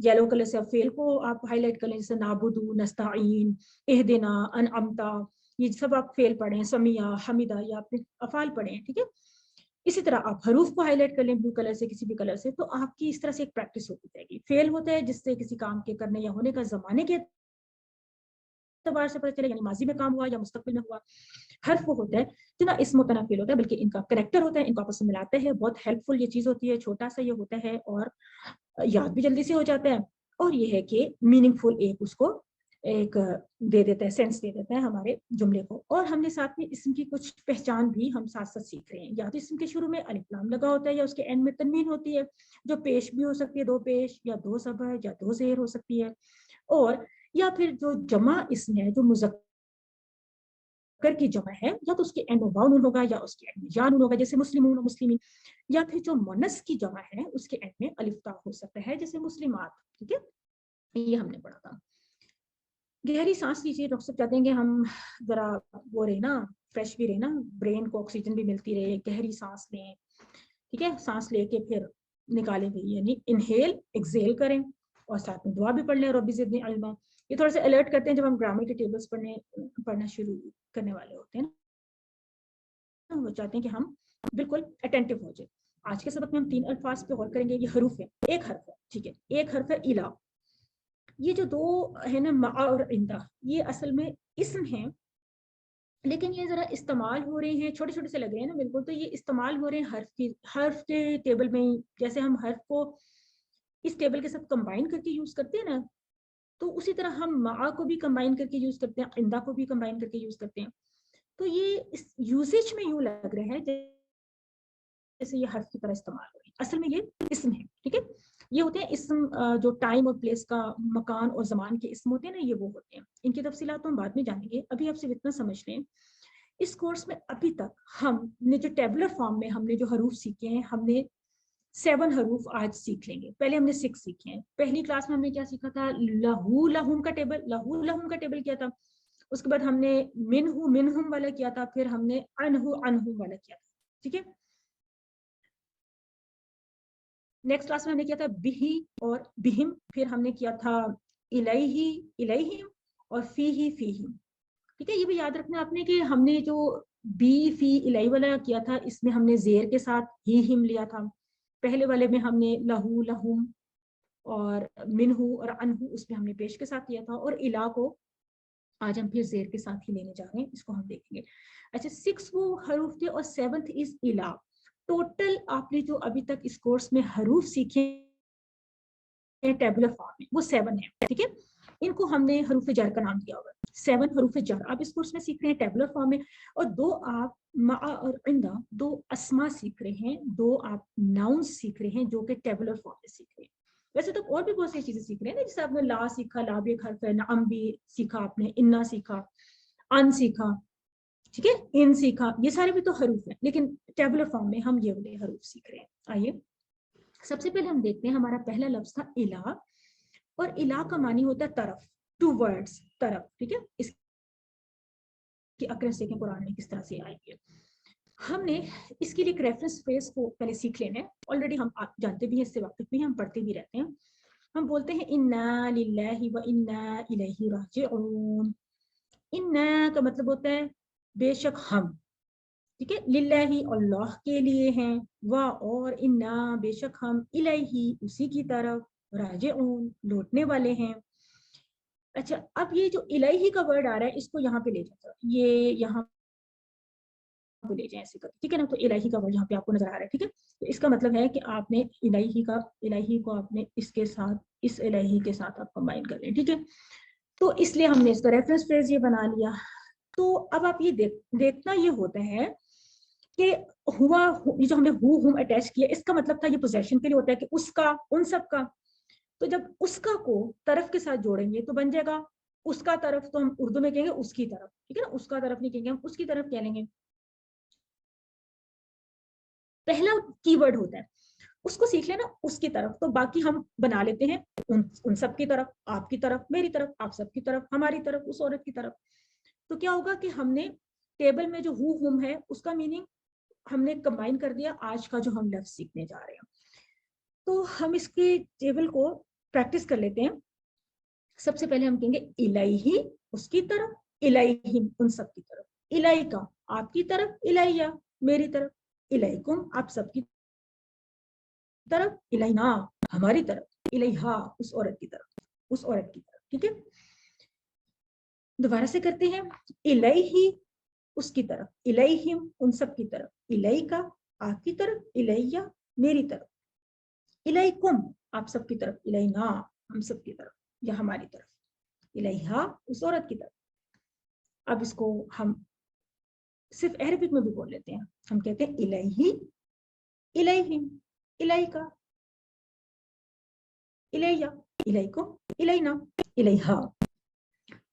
یلو کلر سے فعل کو آپ ہائی لائٹ کر لیں, جیسے نعبدو, نستعین, اہدنا, انعمتا, یہ سب آپ فعل پڑھیں. سمیع, حمیدہ, یا آپ افعال پڑھیں, ٹھیک ہے. इसी तरह आप हरूफ को हाईलाइट कर लें ब्लू कलर से, किसी भी कलर से, तो आपकी इस तरह से एक प्रैक्टिस होती जाएगी। फेल होता है जिससे किसी काम के करने या होने का जमाने के एतबार से पता चले, यानी माजी में काम हुआ या मुस्तकबिल में हुआ। हर्फ वो होता है जो ना इसम तना फेल होता है, बल्कि इनका करेक्टर होता है, इनको आपस में मिलाते हैं। बहुत हेल्पफुल ये चीज होती है, छोटा सा ये होता है और याद भी जल्दी से हो जाता है, और ये है कि मीनिंगफुल एक उसको एक दे देता है, सेंस दे देता है हमारे जुमले को। और हमने साथ में इसम की कुछ पहचान भी हम साथ साथ सीख रहे हैं। या तो इसम के शुरू में अलिफ लाम लगा होता है, या उसके एंड में तनवीन होती है, जो पेश भी हो सकती है, दो पेश या दो ज़बर या दो ज़ेर हो सकती है। और या फिर जो जमा इसम है, जो मुज़क्कर की जमा है, या तो उसके एंड में वाव नून होगा या उसके एंड में या नून होगा, जैसे मुस्लिमून और मुस्लिमीन। या फिर जो मुन्नस की जमा है उसके एंड में अलिफ ता हो सकता है, जैसे मुस्लिमात। ठीक है, ये हमने पढ़ा था। गहरी सांस लीजिए। डॉक्टर साहब चाहते हैं कि हम जरा वो रहे ना, फ्रेश भी रहे ना, ब्रेन को ऑक्सीजन भी मिलती रहे। गहरी सांस लें, ठीक है, सांस लेके फिर निकालें भी, यानी इनहेल एक्सेल करें, और साथ में दुआ भी पढ़ लें, रब्बी ज़िदनी इल्मा। ये थोड़ा सा अलर्ट करते हैं जब हम ग्रामर के टेबल्स पढ़ना शुरू करने वाले होते हैं ना, वो चाहते हैं कि हम बिल्कुल अटेंटिव हो जाए। आज के सबक में हम 3 अल्फाज पे गौर करेंगे। ये हरूफ है, एक हर्फ है, ठीक है, एक हर्फ है इला। ये जो दो है ना, मा और इंदा, ये असल में इस्म है, लेकिन ये जरा इस्तेमाल हो रहे हैं, छोटे छोटे से लग रहे हैं ना बिल्कुल, तो ये इस्तेमाल हो रहे हैं हर्फ के टेबल में ही। जैसे हम हर्फ को इस टेबल के साथ कंबाइन करके यूज करते हैं ना, तो उसी तरह हम मा को भी कंबाइन करके यूज करते हैं, इंदा को भी कंबाइन करके यूज करते हैं। तो ये इस यूसेज में यूं लग रहा है जैसे ये हर्फ की तरह इस्तेमाल हो रही है, असल में ये इस्म है। ठीक है, ये होते हैं इस्म, जो टाइम और प्लेस का, मकान और जमान के इस्म होते हैं ना, ये वो होते हैं। इनकी तफसीलात तो हम बाद में जानेंगे, अभी आप सिर्फ इतना समझ लें। इस कोर्स में अभी तक हमने जो टेबुलर फॉर्म में हमने जो हरूफ सीखे हैं, हमने 7 हरूफ आज सीख लेंगे। पहले हमने 6 सीखे हैं। पहली क्लास में हमने क्या सीखा था? लहू लहुम का टेबल, लहू लहुम का टेबल किया था। उसके बाद हमने मिनहु मिनहुम वाला किया था, फिर हमने अनहु अनहुम वाला किया था। ठीक है, नेक्स्ट क्लास में हमने किया था बिही और बिहिम, फिर हमने किया था इलैही इलैहिम और फीही फीहिम। ठीक है, ये भी याद रखना आपने कि हमने जो बी फी इलाई वाला किया था, इसमें हमने जेर के साथ ही हिम लिया था। पहले वाले में हमने लहू लहुम और मिनहू और अनहू, उसमें हमने पेश के साथ लिया था। और इला को आज हम फिर जेर के साथ ही लेने जा रहे हैं, इसको हम देखेंगे। अच्छा, 6 वो हरूफ थे और 7th इज इला। टोटल आपने जो अभी तक इस कोर्स में हरूफ सीखे टेबुलर फॉर्म में, वो 7 है। ठीक है, इनको हमने हरूफ जर का नाम दिया हुआ है। 7 हरूफ जर आप इस कोर्स में सीख रहे हैं टेबुलर फॉर्म में, और 2 आप मा और इंदा, 2 अस्मा सीख रहे हैं, 2 आप नाउन सीख रहे हैं, जो कि टेबुलर फॉर्म में सीख रहे हैं। वैसे तो और भी बहुत सी चीजें सीख रहे हैं ना, जैसे आपने ला सीखा, ला भी एक हर्फ है, नाम भी सीखा आपने, इन्ना सीखा, अन सीखा, ठीक है, इन सीखा, ये सारे भी तो हरूफ है, लेकिन टेबुलर फॉर्म में हम ये वाले हरूफ सीख रहे हैं। आइए सबसे पहले हम देखते हैं, हमारा पहला लफ्ज था इला, और इला का मानी होता है तरफ, टू वर्ड्स, तरफ। ठीक है, इसकी अक्रेंस देखें कुरान में किस तरह से आई है। हमने इसके लिए एक रेफरेंस फ्रेज को पहले सीख लेना है। ऑलरेडी हम जानते भी हैं, इससे वाकिफ भी हैं, हम पढ़ते भी रहते हैं। हम बोलते हैं इन्ना लिल्लाहि व इन्ना इलैहि राजिऊन। इन्ना का मतलब होता है बेशक हम, ठीक है, लिल्लाहि अल्लाह के लिए हैं, व और इन्ना बेशक हम, इलैहि उसी की तरफ, राजिऊन लौटने वाले हैं। अच्छा, अब ये जो इलैहि का वर्ड आ रहा है, इसको यहाँ पे ले जाता है, ये यहाँ पे ले जाए ऐसे करके, ठीक है ना। तो इलाही का वर्ड यहाँ पे आपको नजर आ रहा है, ठीक है। तो इसका मतलब है कि आपने इलाही को आपने इसके साथ, इस इलाही के साथ आप कंबाइन कर लें, ठीक है। तो इसलिए हमने इसका रेफरेंस फ्रेज ये बना लिया। तो अब आप ये देखना ये होता है कि हुआ, ये जो हमने हु हुम अटैच किया, इसका मतलब था ये पोजेशन के लिए होता है कि उसका, उन सब का। तो जब उसका को तरफ के साथ जोड़ेंगे तो बन जाएगा उसका तरफ, तो हम उर्दू में कहेंगे उसकी तरफ, ठीक है ना। उसका तरफ नहीं कहेंगे, हम उसकी तरफ कह लेंगे। पहला कीवर्ड होता है, उसको सीख लेना, उसकी तरफ। तो बाकी हम बना लेते हैं उन सब की तरफ, आपकी तरफ, मेरी तरफ, आप सबकी तरफ, हमारी तरफ, उस औरत की तरफ। तो क्या होगा कि हमने टेबल में जो हु हुम है उसका मीनिंग हमने कंबाइन कर दिया आज का जो हम लफ्ज सीखने जा रहे हैं। तो हम इसके टेबल को प्रैक्टिस कर लेते हैं। सबसे पहले हम कहेंगे इलाही उसकी तरफ, इलाही उन सब की तरफ, इलाई का आपकी तरफ, इलाइया मेरी तरफ। इलैकुम आप सबकी तरफ, इलैना हमारी तरफ, इलैहा उस औरत की तरफ, ठीक है। दोबारा से करते हैं, इलैही उसकी तरफ, इलैहिम उन सब की तरफ, इलैका आपकी तरफ, इलैया मेरी तरफ, इलैकुम आप सब की तरफ, इलैना हम सब की तरफ या हमारी तरफ, इलैहा उस औरत की तरफ। अब इसको हम सिर्फ अरबिक में भी बोल लेते हैं, हम कहते हैं इलैही, इलैहिम, इलैका, इलैया, इलैकुम, इलैना, इलैहा।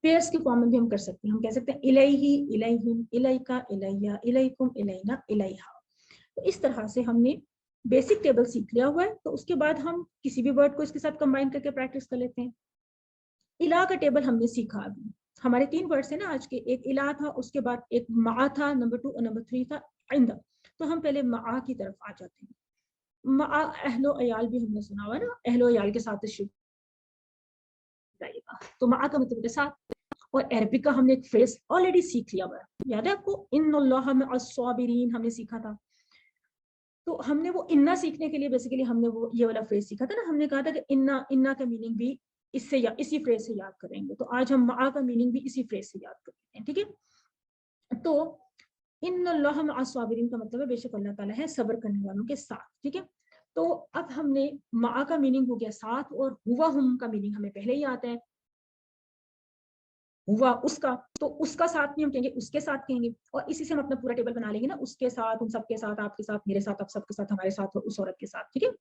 पेयर्स की फॉर्म में भी हम कर सकते हैं, हम कह सकते हैं इलैही, इलैहिम, इलैका, इलैया, इलैकुम, इलैना, इलैहा। तो इस तरह से हमने बेसिक टेबल सीख लिया हुआ है। तो उसके बाद हम किसी भी वर्ड को इसके साथ कंबाइन करके प्रैक्टिस कर लेते हैं। इला का टेबल हमने सीखा अभी, हमारे 3 वर्ड्स है ना आज के, एक इला था, उसके बाद एक मा था, नंबर 2 और नंबर 3 था इंदा। तो हम पहले मा की तरफ आ जाते हैं। मा अहलो अयाल भी हमने सुना हुआ है ना, अहलो अयाल के साथ शुरू जाएगा, तो मा का मतलब साथ। और अरबिक का हमने एक फ्रेज ऑलरेडी सीख लिया हुआ है, याद है आपको, इन्नल्लाह मअस-साबिरीन हमने सीखा था। तो हमने वो इन्ना सीखने के लिए बेसिकली हमने वो ये वाला फ्रेज सीखा था ना, हमने कहा था कि इन्ना, इन्ना का मीनिंग भी इससे या इसी फ्रेज से याद करेंगे। तो आज हम मा का मीनिंग भी इसी फ्रेज से याद करते हैं, ठीक है। तो इन्नल्लाह मअस-साबिरीन का मतलब है बेशक अल्लाह ताला है सब्र करने वालों के साथ, ठीक है। तो अब हमने मा का मीनिंग हो गया साथ, और हुआ हम का मीनिंग हमें पहले ही आता है, हुआ उसका, तो उसका साथ भी हम कहेंगे, उसके साथ कहेंगे, और इसी से हम अपना पूरा टेबल बना लेंगे ना, उसके साथ, उन सबके साथ, आपके साथ, मेरे साथ, आप सबके साथ, हमारे साथ और उस औरत के साथ, ठीक है।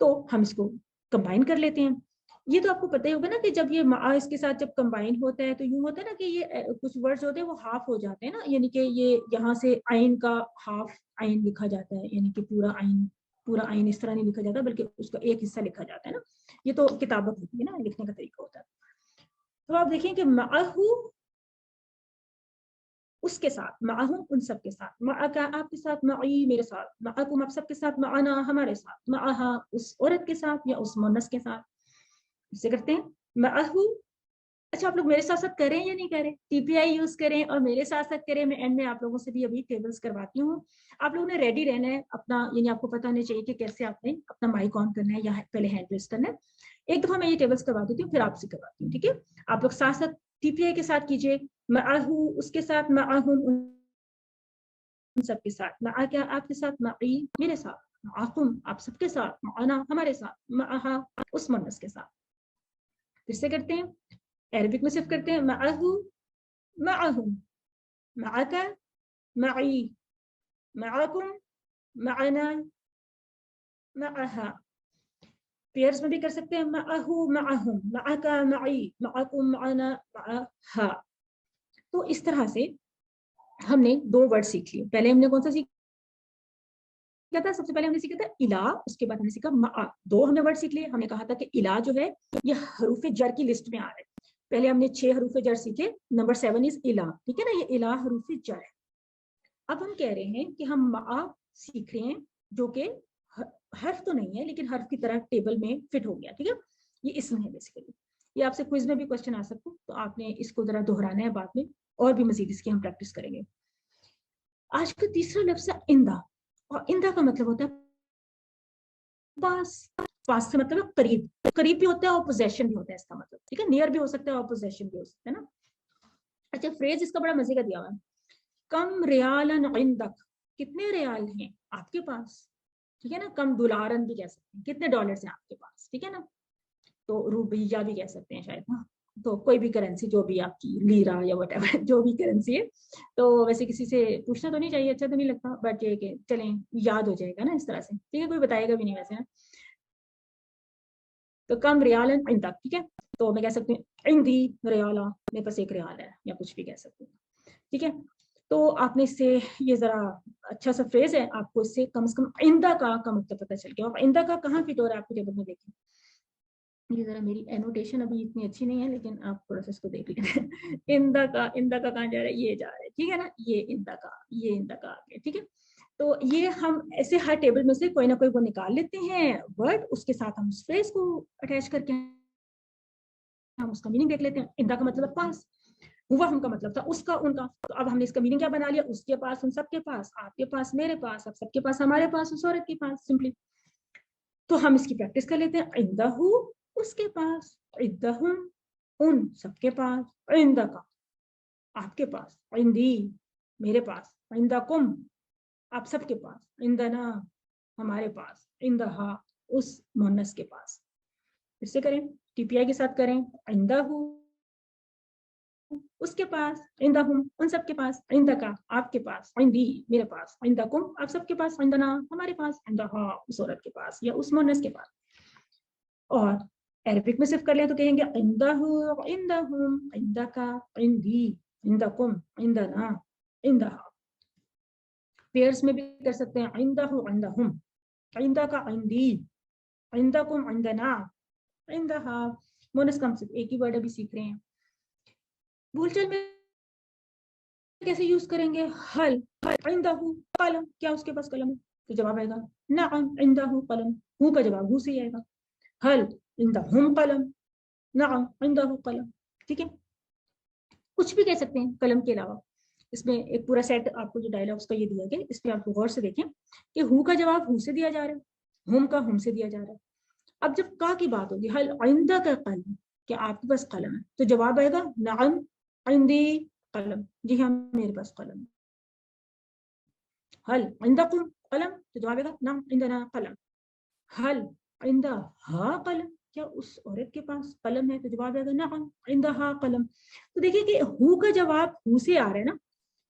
तो हम इसको कंबाइन कर लेते हैं। ये तो आपको पता ही होगा ना कि जब ये मा इसके साथ जब कंबाइन होता है तो यूं होता है ना कि ये कुछ वर्ड्स होते हैं वो हाफ हो जाते हैं ना, यानी कि ये यहाँ से आइन का हाफ आइन लिखा जाता है, यानी कि पूरा आइन इस तरह नहीं लिखा जाता, बल्कि उसका एक हिस्सा लिखा जाता है ना। ये तो किताबत होती है ना, लिखने का तरीका होता है। तो आप देखें कि माहू उसके साथ, माहू उन सब के साथ, माका आपके साथ, माई मेरे साथ, माकुम आप सबके साथ, माना हमारे साथ, माहा उस औरत के साथ या उस मुन्नस के साथ। इसे करते हैं माहू। अच्छा आप लोग मेरे साथ साथ करें या नहीं करें, टीपीआई यूज करें और मेरे साथ साथ करें। मैं एंड में आप लोगों से भी अभी टेबल्स करवाती हूँ। आप लोगों ने रेडी रहना है अपना, यानी आपको पता होना चाहिए कि कैसे आपने अपना माइक ऑन करना है या पहले हैंड रेस करना है। एक दफा मैं ये टेबल्स करवा देती हूँ, फिर आपसे करवाती हूँ, ठीक है। आप लोग साथ साथ टीपीआई के साथ कीजिए, माहू उसके साथ, माहुम उन सबके साथ, मा क्या आपके साथ, माई मेरे साथ, माकुम आप सबके साथ, माना हमारे साथ, माहा उस मुन्नस के साथ। फिर से करते हैं, अरबिक में सिर्फ करते हैं माहू, माहुम, माका, माई, माकुम, माना, माहा। पेयर्स में भी कर सकते हैं, माहू, माहुम, माका, माई, माकुम, माना, माहा। तो इस तरह से हमने 2 वर्ड सीख लिए। पहले हमने कौन सा सीखा था, सबसे पहले हमने सीखा था इला, उसके बाद हमने सीखा मा। 2 हमने वर्ड सीख लिए। हमने कहा था कि इला जो है ये हरूफे जर की लिस्ट में आ रहा है। पहले हमने 6 हरूफे जर सीखे, नंबर 7 इज इला, ठीक है ना, ये इला हरूफे जर है। अब हम कह रहे हैं कि हम मा सीख रहे हैं, जो कि हर्फ तो नहीं है लेकिन हर्फ की तरह टेबल में फिट हो गया, ठीक है। ये इसमें है बेसिकली। ये आपसे क्विज में भी क्वेश्चन आ सकते हैं, तो आपने इसको जरा दोहराना है बाद में, और भी मजीद इसकी हम प्रैक्टिस करेंगे। आज का तीसरा लफ्ज है इंदा, और इंदा का मतलब होता है पास। पास से मतलब करीब, करीब भी होता है और पोजेशन भी होता है इसका मतलब, ठीक है। नियर भी हो सकता है और पोजेशन भी हो सकता है ना। अच्छा फ्रेज इसका बड़ा मजे का दिया हुआ है, कम रियालन इंदक, कितने रियाल हैं आपके पास, ठीक है ना। कम दुलारन भी कह सकते हैं, कितने डॉलर्स हैं आपके पास, ठीक है ना। तो रुपया भी कह सकते हैं शायद ना। तो कोई भी करेंसी जो भी आपकी, लीरा या वट जो भी करेंसी है। तो वैसे किसी से पूछना तो नहीं चाहिए, अच्छा तो नहीं लगता, बट ये कि चलें याद हो जाएगा ना इस तरह से, ठीक है। कोई बताएगा भी नहीं वैसे ना। तो कम रियाल इंदक, ठीक है। तो मैं कह सकती हूँ इंदी रियाला, मेरे पास 1 रियाल है, या कुछ भी कह सकती हूँ, ठीक है। तो आपने इससे ये जरा अच्छा सा फ्रेज है, आपको इससे कम से कम इंदा का मतलब पता चल गया। और इंदा का कहाँ फिट हो रहा है आपके टेबल में, देखें। ये जरा मेरी एनोटेशन अभी इतनी अच्छी नहीं है, लेकिन आप थोड़ा सा इसको देख लीजिए। इंदा का कहाँ जा रहा है, ये जा रहा है, ठीक है ना। ये इंदा का आ गया, ठीक है। तो ये हम ऐसे हर टेबल में से कोई ना कोई वो निकाल लेते हैं वर्ड, उसके साथ हम उस फ्रेज को अटैच करके हम उसका मीनिंग देख लेते हैं। इंदा का मतलब पास, हुआ हम का मतलब था उसका उनका, तो अब हमने इसका मीनिंग क्या बना लिया, उसके पास उन सबके पास, आपके पास मेरे पास, अब सबके पास हमारे पास उस औरत के पास, सिंपली। तो हम इसकी प्रैक्टिस कर लेते हैं, इंदहु उसके पास, इंदहुम उन सबके पास, इंदका आपके पास, इंदी मेरे पास, इंदकुम आप सबके पास, इंदना हमारे पास, इंदहा उस मुन्नस के पास। इससे करें, टीपीआई के साथ करें, इंदहु उसके पास, इंदहुम उन सबके पास, इंदका आपके पास, इंदी मेरे पास, इंदकुम आप सबके पास, इंदना हमारे पास, इंदहा उस औरत के पास या उस मुन्नस के पास। और अरबिक में सिर्फ कर लें तो कहेंगे इंदहु इंदहुम इंदका इंदी इंदकुम इंदना इंदहा। पेयर्स में भी कर सकते हैं, इंदहु इंदहुम इंदका इंदी इंदकुम इंदना इंदहा। मुन्नस का हम सिर्फ एक ही वर्ड अभी सीख रहे हैं। बोलचाल में कैसे यूज करेंगे, हल इंदहु कलम, क्या उसके पास कलम है, तो जवाब आएगा नअम इंदहु कलम, हु का जवाब हु से ही आएगा, हल इंदहुम कलम, नअम इंदहु कलम। ठीक है, कुछ भी कह सकते हैं कलम के अलावा। इसमें एक पूरा सेट आपको जो डायलॉग्स का ये दिया गया, इसमें आपको गौर से देखें कि हु का जवाब हु से दिया जा रहा है, हुम का हुम से दिया जा रहा है। अब जब का की बात होगी, हल इंदा का कलम, क्या आपके पास कलम है, तो जवाब आएगा नअम इंदी कलम, जी हाँ मेरे पास कलम। हल इंदकुम कलम, तो जवाब आएगा नअम इंदना कलम। हल इंदहा कलम, क्या उस औरत के पास कलम है, तो जवाब आएगा नअम इंदहा कलम। तो देखिए कि हु का जवाब हु से आ रहा है ना,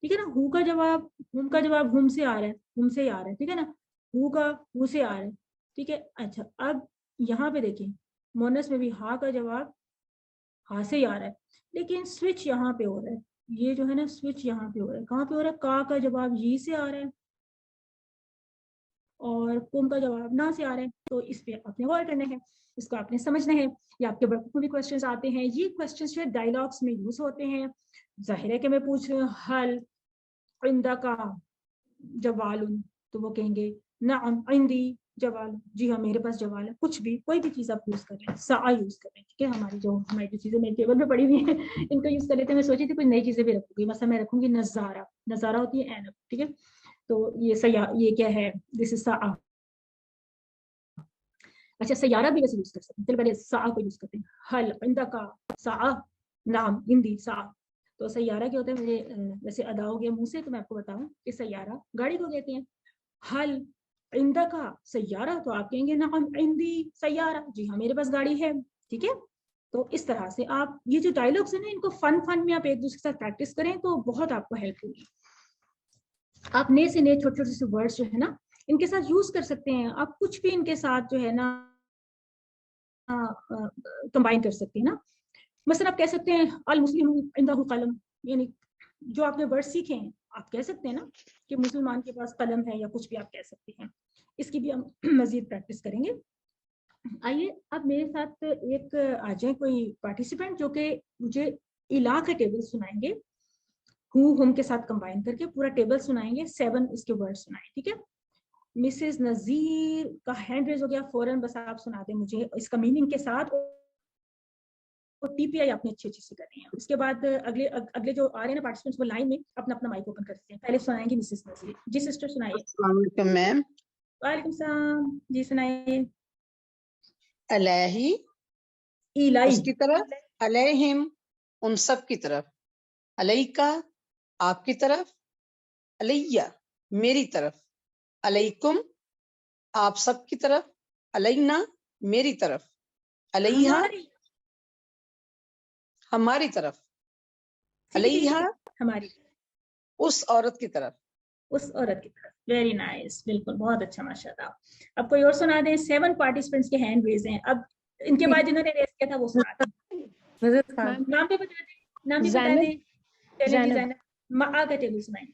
ठीक है ना, हु का जवाब हुम का जवाब हुम से आ रहा है, हुम से आ रहा है, ठीक है ना, हु का हु से आ रहा है, ठीक है। अच्छा, अब यहाँ पे देखिए मोनस में भी हा का जवाब हा से ही आ रहा है, लेकिन स्विच यहाँ पे हो रहा है, ये जो है ना स्विच यहाँ पे हो रहा है, कहाँ पे हो रहा है, का जवाब ये से आ रहा है और कुम का जवाब ना से आ रहा है। तो इस पे आपने गौर करना है, इसको आपने समझना है। ये आपके वर्क में भी क्वेश्चंस आते हैं, ये क्वेश्चंस जो है डायलॉग्स में यूज होते हैं। जाहिर है कि मैं पूछ रही हूँ हल इंदा का जवालुन, तो वो कहेंगे नअम इंदी जवाल, जी हाँ मेरे पास जवाल है। कुछ भी कोई भी चीज आप यूज कर रहे हैं, सा यूज कर रहे हैं, ठीक है। हमारी जो चीजें मेरे टेबल पे पड़ी हुई है इनको यूज कर लेते हैं। मैं सोची थी कुछ नई चीजें भी रखूंगी, मतलब मैं रखूंगी नजारा, नजारा होती है एनब, ठीक है। तो ये ये क्या है, दिस इज सा। अच्छा, सयारा भी वैसे यूज कर सकते हैं, चलो पहले सा को यूज करते हैं, हल इंदा का सा नाम इंदी सा। तो सयारा क्या होता है, मेरे वैसे अदा हो गया मुंह से, तो मैं आपको बताऊं कि सयारा गाड़ी को कहते हैं। हल इंदा का सयारा, तो आप कहेंगे ना इंदी सयारा, जी हाँ मेरे पास गाड़ी है, ठीक है। तो इस तरह से आप ये जो डायलॉग्स है ना, इनको फन फन में आप एक दूसरे के साथ प्रैक्टिस करें तो बहुत आपको हेल्प होगी। आप नए से नए छोटे छोटे से वर्ड्स जो है ना इनके साथ यूज कर सकते हैं, आप कुछ भी इनके साथ जो है ना कंबाइन कर सकते हैं ना। मसलन आप कह सकते हैं अल मुस्लिम इंदहु कलम, यानी जो आपने वर्ड सीखे हैं आप कह सकते हैं ना कि मुसलमान के पास कलम है, या कुछ भी आप कह सकते हैं। इसकी भी हम मजीद प्रैक्टिस करेंगे। आइए अब मेरे साथ एक आ जाए कोई पार्टिसिपेंट जो कि मुझे इला का टेबल सुनाएंगे, हु हम के साथ कंबाइन करके पूरा टेबल सुनाएंगे, 7 इसके वर्ड सुनाए, ठीक है। मिसेस नजीर का हैंड रेज हो गया, फौरन बस आप सुना दें मुझे इसका मीनिंग के साथ, और टीपीआई आपने अच्छी अच्छी से करनी है। उसके बाद अगले अगले जो आ रहे हैं ना पार्टिसिपेंट्स, वो लाइन में अपना अपना माइक ओपन करते हैं। पहले सुनाएंगे मिसेस नजीर, जी सिस्टर सुनाइए। अस्सलाम वालेकुम मैम। वालेकुम सलाम, जी सुनाइए। अलैहि इलाई, उसकी तरफ, अलैहिम उन सब की तरफ, अलैका आपकी तरफ, अलैया मेरी तरफ, अलैकुम आप सब की तरफ, अलैना मेरी तरफ, अलैहा हमारी तरफ, अलैहा हमारी उस औरत की तरफ। उस औरत की तरफ। वेरी नाइस, बिल्कुल बहुत अच्छा माशाल्लाह। अब कोई और सुना दें, 7 पार्टिसिपेंट्स के हैंड रेज हैं। अब इनके बाद जिन्होंने रेज किया था वो सुना दें। नाम भी बता दें, नाम भी बता दें। चलिए जी ज़ैनब, माआ का टेबल सुनाएंगे।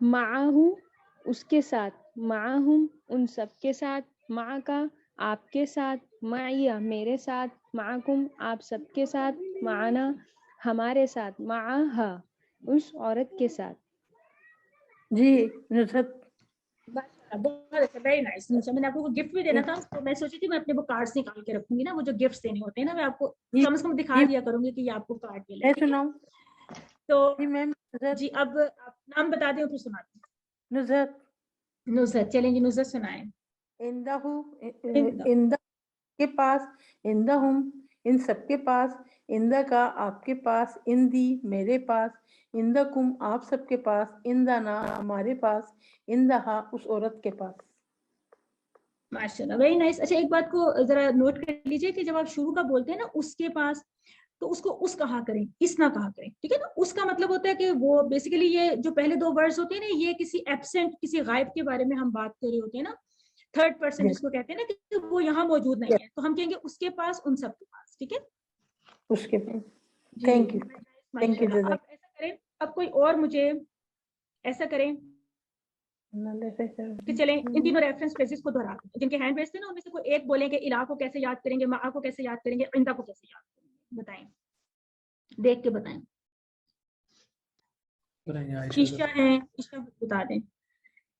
माहू उसके साथ, माहुम उन सब के साथ, मा का आपके साथ, माइया मेरे साथ, माकुम आप सबके साथ, माना हमारे साथ, माहा उस औरत के साथ। जी नुसरत, بہت اچھا, ویری نائس. میں نے آپ کو गिफ्ट بھی دینا تھا, تو میں سوچی تھی میں اپنے وہ کارڈز نکال کے رکھوں گی نا, وہ جو گفٹس دینے ہوتے ہیں نا, میں آپ کو کم از کم دکھا دیا کروں گی کہ یہ آپ کو کارڈ ملے. سناؤں تو جی میم. جی اب آپ نام بتا دیں پھر سناتے ہیں. نزہت. نصرت, چلیں جی نصرت سنائیں. اندہ کے پاس, اندہ ہم ان سب کے پاس, اندہ کا آپ کے پاس, اندی میرے پاس, اندہ کم آپ سب کے پاس, اندنا ہمارے پاس, اندہا اس عورت کے پاس. ماشاء اللہ, ویری نائس. اچھا ایک بات کو ذرا نوٹ کر لیجئے کہ جب آپ شروع کا بولتے ہیں نا اس کے پاس, تو اس کو اس کہا کریں, اس نہ کہا کریں, ٹھیک ہے نا. اس کا مطلب ہوتا ہے کہ وہ بیسیکلی یہ جو پہلے دو ورڈز ہوتے ہیں نا, یہ کسی ایبسینٹ, کسی غائب کے بارے میں ہم بات کر رہے ہوتے ہیں نا, تھرڈ پرسن جس کو کہتے ہیں نا کہ وہ یہاں موجود نہیں ہے, تو ہم کہیں گے اس کے پاس, ان سب کے پاس, ٹھیک ہے. اس کے پاس. جی تھینک یو. Thank you. ماشاءاللہ. آپ ایسا کریں, اب کوئی اور مجھے ایسا کریں کہ چلیں ان تینوں ریفرنس فریزز کو دہرا دیں, جن کے ہینڈ ریز تھے نا ان میں سے کوئی ایک بولیں کہ الہ کو کیسے یاد کریں گے, ماء کو کیسے یاد کریں گے, عندہ کو کیسے یاد کریں گے, بتائیں, دیکھ کے بتائیں. عائشہ ہیں, عائشہ بتا دیں.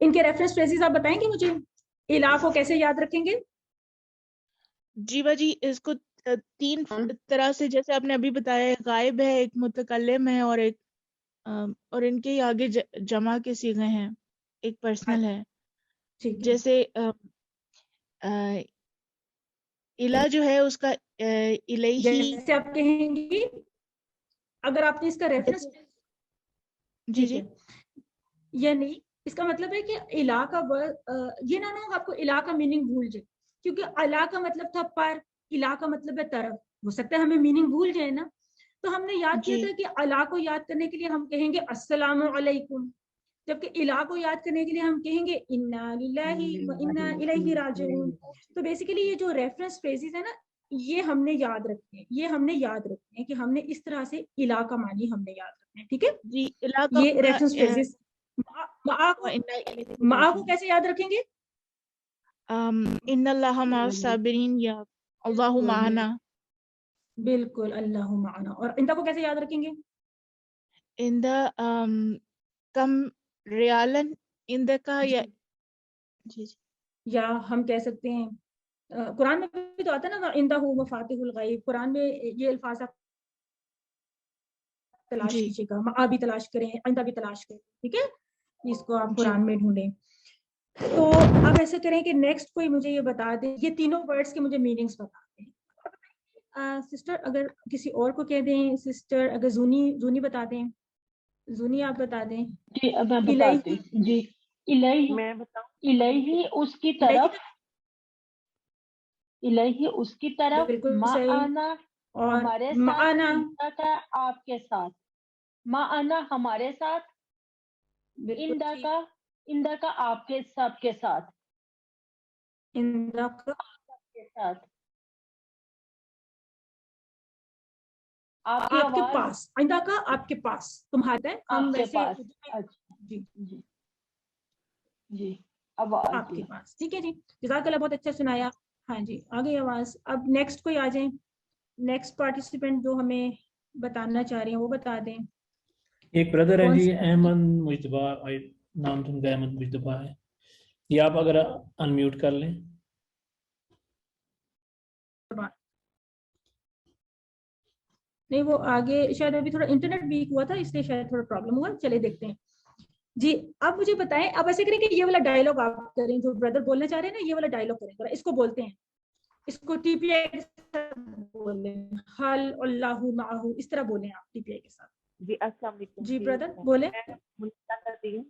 ان کے ریفرنس فریزز آپ بتائیں گے مجھے, الہ کو کیسے یاد رکھیں گے. جی باجی, اس کو تین طرح سے, جیسے آپ نے ابھی بتایا, ایک غائب ہے, ایک متکلم ہے, اور ایک اور ان کے آگے جمع کے صیغے ہیں, ایک پرسنل ہے. جیسے الہ جو ہے اس کا الیہی, جیسے آپ کہیں گی, اگر آپ نے اس کا ریفرنس, جی جی, یعنی اس کا مطلب ہے کہ الہ کا یہ نہ ہو آپ کو الہ کا میننگ بھول جائے, کیونکہ الہ کا مطلب تھا پر, الہ کا مطلب ہے طرف, ہو سکتا ہے ہمیں میننگ بھول جائے نا. تو ہم نے یاد کیا جی. تھا کہ الہ کو یاد کرنے کے لیے ہم کہیں گے السلام علیکم, جبکہ الہ کو یاد کرنے کے لیے ہم کہیں گے انا للہ و انا الیہ راجعون. تو بیسیکلی یہ جو ریفرنس فریزز ہے نا, یہ ہم نے یاد رکھنے ہیں, یہ ہم نے یاد رکھنے ہیں کہ ہم نے اس طرح سے الہ کا معنی ہم نے یاد رکھنا ہے, ٹھیک ہے. جی, الہ کا یہ ریفرنس فریزز. ماء کو کیسے یاد رکھیں گے, ان اللہ مع الصابرین, یا اللہ معنا. بالکل, اللہ معنا. اور اندہ کو کیسے یاد رکھیں گے, اندہ کم ریالن, اندہ کا, یا جی جی, یا ہم کہہ سکتے ہیں قرآن میں بھی تو آتا ہے نا, عندہ مفاتیح الغیب, قرآن میں یہ الفاظ آپ تلاش جی. کیجیے گا, ماء بھی تلاش کریں, عندہ بھی تلاش کریں, ٹھیک ہے, اس کو آپ جی. قرآن میں ڈھونڈیں. تو آپ ایسا کریں کہ نیکسٹ کوئی مجھے یہ بتا دیں, یہ تینوں ورڈز کے مجھے میننگز بتا دیں. سسٹر اگر کسی اور کو کہہ دیں, سسٹر اگر زونی بتا دیں, زونی آپ بتا دیں. جی اب میں بتاتی ہوں. جی الہی, میں بتاؤں, الہی اس کی طرف, الہی اس کی طرف, بالکل صحیح. معنا اور ہمارے ساتھ, معنا, اندہ کا آپ کے ساتھ, معنا ہمارے ساتھ, بالکل اندہ کا آپ کے سب کے ساتھ, اندہ کا سب کے ساتھ, آپ کے پاس, آئندہ کا آپ کے پاس, تمہارے ہم آپ کے ویسے پاس. اچھا جی جی جی, اب آپ کے پاس, ٹھیک ہے جی, جزاک اللہ, بہت اچھا سنایا. ہاں جی, آ گئی آواز. اب نیکسٹ کوئی آ جائیں, نیکسٹ پارٹیسپینٹ جو ہمیں بتانا چاہ رہے ہیں وہ بتا دیں. ایک بردر ہیں جی, احمد مجتبہ, نام تو ان کا احمد مجتبہ ہے, یہ آپ اگر انمیوٹ کر لیں. نہیں, وہ آگے شاید ابھی تھوڑا انٹرنیٹ ویک ہوا تھا, اس لیے شاید تھوڑا پرابلم ہوا. چلے دیکھتے ہیں. جی آپ مجھے بتائیں, آپ ایسے کریں کہ یہ والا ڈائلگ آپ کریں, جو بردر بولنا چاہ رہے ہیں نا, یہ والا ڈائلگ کریں, اس کو بولتے ہیں, اس کو ٹی پی آئی کے ساتھ بولیں, حل اللہ معہ, اس طرح بولیں آپ ٹی پی آئی کے ساتھ. جی السلام علیکم. جی بردر بولیں. کرتی ہوں.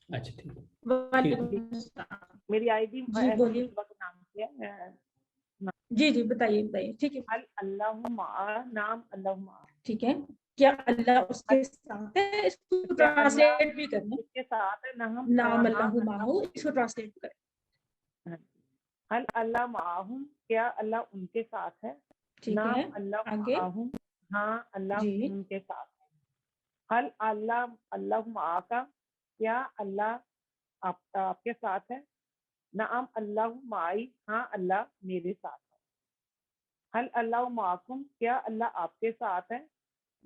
اچھا ٹھیک ہے, وعلیکم السلام. میری آئی ڈی جی بولیے. نام سے, جی جی بتائیے بتائیے, ٹھیک ہے. اللہ معا, نام اللہ معا, ٹھیک ہے. کیا اللہ اس کے ساتھ ہے, اس کو ٹرانسلیٹ بھی کرنا, اس کے ساتھ ہے, نام اللہ معہ, اس کو ٹرانسلیٹ کریں. حل اللہ معاہم, کیا اللہ ان کے ساتھ ہے, نام اللہ معاہم, ہاں اللہ ان کے ساتھ ہے. حل اللہ معا کا, کیا اللہ آپ کے ساتھ ہے, نعم اللہ معی, ہاں اللہ میرے ساتھ ہے. حل اللہ معکم, کیا اللہ آپ کے ساتھ ہے,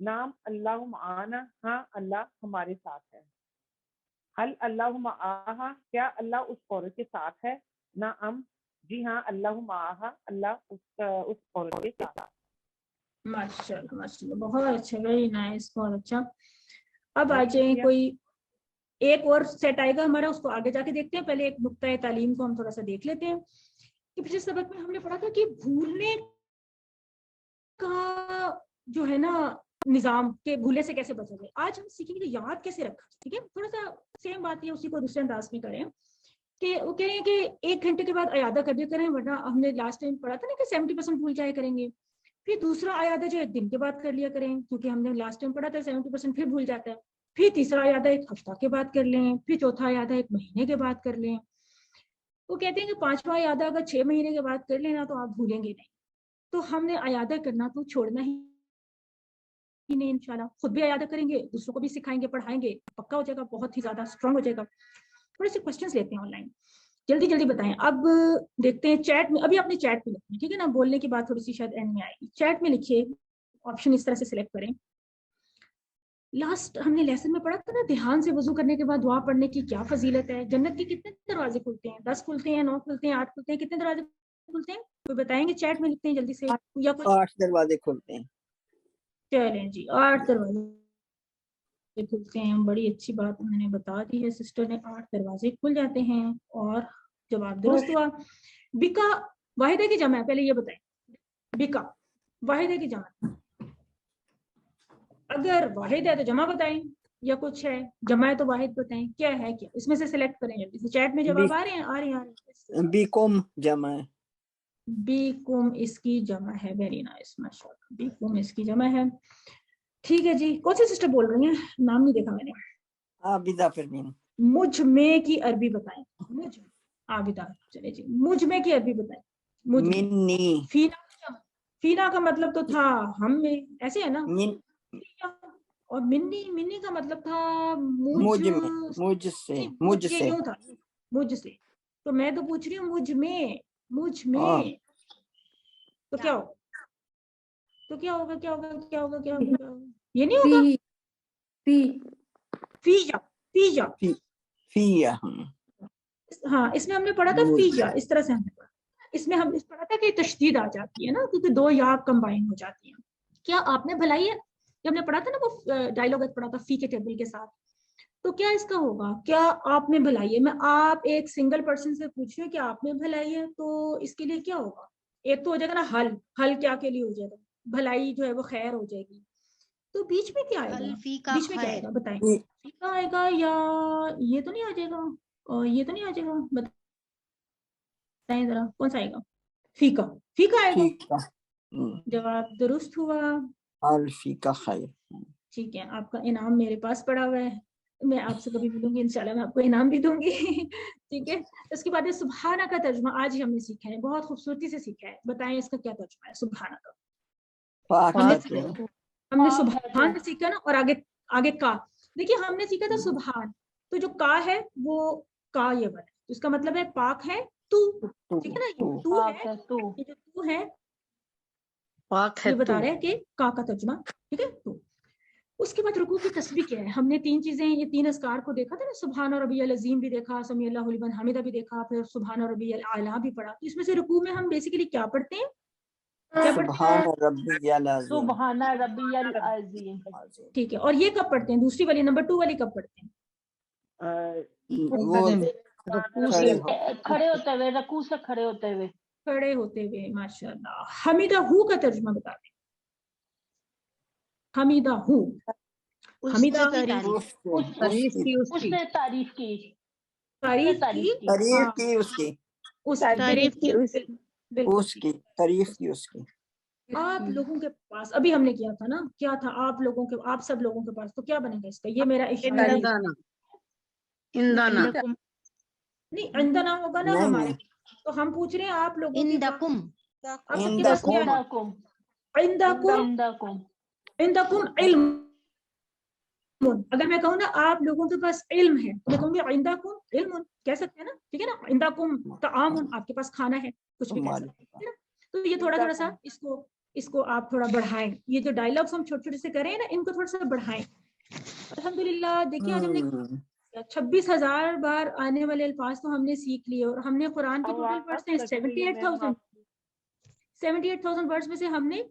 نام اللہ معانا, ہاں اللہ ہمارے ساتھ ہے. हल अल्लाहु मआहा, क्या अल्लाह उस औरत के साथ है? नाअम, जी हाँ, अल्लाहु मआहा, अल्लाह उस औरत के साथ। माशाल्लाह माशाल्लाह, बहुत अच्छा, वेरी नाइस, बहुत अच्छा। अब आ Very जाए good, कोई एक और सेट आएगा हमारा, उसको आगे जाके देखते हैं। पहले एक नुक्ता तालीम को हम थोड़ा सा देख लेते हैं कि पिछले सबक में हमने पढ़ा था कि भूलने का जो है ना निजाम के भूले से कैसे बचा जाए। आज हम सीखेंगे कि याद कैसे रखा, ठीक है। थोड़ा सा सेम बात है, उसी को दूसरे अंदाज में करें कि वो कह रहे हैं कि 1 घंटे के बाद अयादा कर दिया करें, वरना हमने लास्ट टाइम पढ़ा था ना कि 70% भूल जाया करेंगे। फिर दूसरा अयादा जो 1 दिन के बाद कर लिया करें, क्योंकि हमने लास्ट टाइम पढ़ा था 70% फिर भूल जाता है। फिर तीसरा अयादा 1 हफ्ता के बाद कर लें, फिर चौथा अयादा 1 महीने के बाद कर लें। वो कहते हैं कि 5वां अयादा अगर 6 महीने के बाद कर लेना तो आप भूलेंगे नहीं। तो हमने अयादा करना तो छोड़ना ही नहीं, इंशाल्लाह खुद भी अयादा करेंगे, दूसरों को भी सिखाएंगे, पढ़ाएंगे, पक्का हो जाएगा, बहुत ही ज्यादा स्ट्रांग हो जाएगा। थोड़े से क्वेश्चंस लेते हैं ऑनलाइन, जल्दी जल्दी बताएं। अब देखते हैं चैट में, अभी आपने चैट में लिखना है, ठीक है ना, बोलने की बात थोड़ी सी शायद एंड में आएगी। चैट में लिखिए, ऑप्शन इस तरह से सिलेक्ट करें। लास्ट हमने लेसन में पढ़ा था ना, ध्यान से वजू करने के बाद दुआ पढ़ने की क्या फजीलत है। जन्नत के कितने दरवाजे खुलते हैं? 10 खुलते हैं, 9 खुलते हैं, 8 खुलते हैं? कितने दरवाजे खुलते हैं कोई बताएंगे? चैट में लिखते हैं जल्दी से, या कुछ 8 दरवाजे खुलते हैं। चलें जी, 8 दरवाजे खुलते हैं। बड़ी अच्छी बात मैंने बता दी है सिस्टर ने, 8 दरवाजे खुल जाते हैं। और जवाब दुरुस्त हुआ। बिका वाहिदा की जमा है, पहले ये बताएं, बिका वाहिदा की जमा, अगर वाहिद है तो जमा बताएं, या कुछ है जमा है तो वाहिद बताएं, क्या है क्या, इसमें से सिलेक्ट करें जल्दी से। चैट में जवाब आ रहे हैं, आ रहे हैं। बीकुम जमा है, बीकुम इसकी जमा है, वेरी नाइस माशाल्लाह, बीकुम इसकी जमा है। ठीक है जी, कौन सी सिस्टर बोल रही हैं? नाम नहीं देखा मैंने। आबिदा परवीन। मुझ में की अरबी बताएं। मुझ, आबिदा, चले जी, मुझ में की अरबी बताएं। मुझ में। मिन्नी। फीना का मतलब तो था हम में, ऐसे है ना। और मिन्नी, मिन्नी का मतलब था मुझसे, मुझसे यूं था, मुझसे। तो मैं तो पूछ रही हूँ मुझ में, मुझ में तो क्या होगा? तो क्या होगा, क्या होगा, क्या होगा, क्या होगा? ये नहीं होगा, फीजा, फीजा, फिया। हाँ, इसमें हमने पढ़ा था फीजा, इस तरह से हमने पढ़ा। इसमें हम पढ़ा था कि तशदीद आ जाती है ना, क्योंकि 2 या कंबाइन हो जाती हैं। क्या आपने भलाई है, हमने पढ़ा था ना वो डायलॉग पढ़ा था फी के टेबल के साथ। तो क्या इसका होगा, क्या आप में भलाई है? मैं आप एक सिंगल पर्सन से पूछ रही हूँ कि आप में भलाई है, तो इसके लिए क्या होगा? एक तो हो जाएगा ना हल, हल क्या के लिए हो जाएगा, भलाई जो है वो खैर हो जाएगी। तो बीच में क्या आएगा, बीच में क्या आएगा बताएं? फीका आएगा, या ये तो नहीं आ जाएगा, और ये तो नहीं आ जाएगा, बताएं जरा कौन सा आएगा? फीका, फीका आएगा। जवाब दुरुस्त हुआ, फीका खैर। ठीक है, आपका इनाम मेरे पास पड़ा हुआ है, मैं आपसे कभी मिलूंगी इंशाल्लाह, मैं आपको इनाम भी दूंगी। ठीक है। उसके बाद सुबहाना का तर्जुमा आज ही हमने सीखा है, बहुत खूबसूरती से सीखा है। बताएं इसका क्या तर्जुमा है सुबहाना का? हमने सुबहान सीखा ना, और आगे आगे का देखिए, हमने सीखा था सुबहान, तो जो का है वो का ये बना, तो इसका मतलब है पाक है तू, ठीक है ना, तू है, ये जो तू है पाक है, ये बता रहे हैं कि का तर्जुमा, ठीक है। तो उसके बाद रुकू की तस्बीह क्या है? हमने 3 चीजें, ये 3 अस्कार को देखा था ना, सुबहान और रब्बियल अज़ीम भी देखा, समी अल्लाहु लिमन हमिदा भी देखा, फिर सुबहान और रब्बियल आला भी पढ़ा। तो इसमें से रुकू में हम बेसिकली क्या पढ़ते हैं? सुबहान रब्बियल अज़ीम, सुबहान रब्बियल अज़ीम, ठीक है। और ये कब पढ़ते हैं? दूसरी वाली, नंबर 2 वाली कब पढ़ते हैं? खड़े होते हुए, रकू से खड़े होते हुए, खड़े होते हुए, माशाल्लाह। हमीदा हु का तर्जुमा बता दें। हमीदा हु, हमीदा उसने तारीफ की, तारीफ की, उसकी। आप लोगों के पास अभी हमने किया था ना, क्या था? आप लोगों के, आप सब लोगों के पास, तो क्या बनेगा इसका? ये मेरा इशारा है, इंदाना नहीं इंदाना होगा ना हमारे, तो हम पूछ रहे हैं आप लोगों के पास, इंदकुम इल्म। अगर मैं कहूँ ना आप लोगों के पास इल्म है, तो मैं कहूँगी इंदकुम इल्मुन, कह सकते हैं ना, ठीक है ना। इंदकुम तामुन, आपके पास खाना है, कुछ भी कह सकते हैं ना। तो ये थोड़ा सा इसको आप थोड़ा बढ़ाएं। ये जो डायलॉग्स हम छोटे छोटे से कर रहे हैं ना, इनको थोड़ा सा बढ़ाएं। अल्हम्दुलिल्लाह। देखिए आज हमने 26,000 بار آنے والے الفاظ تو ہم نے سیکھ لیے، اور ہم نے قرآن کے ٹوٹل ورڈز ہیں 78,000 ورڈز میں سے ہم نے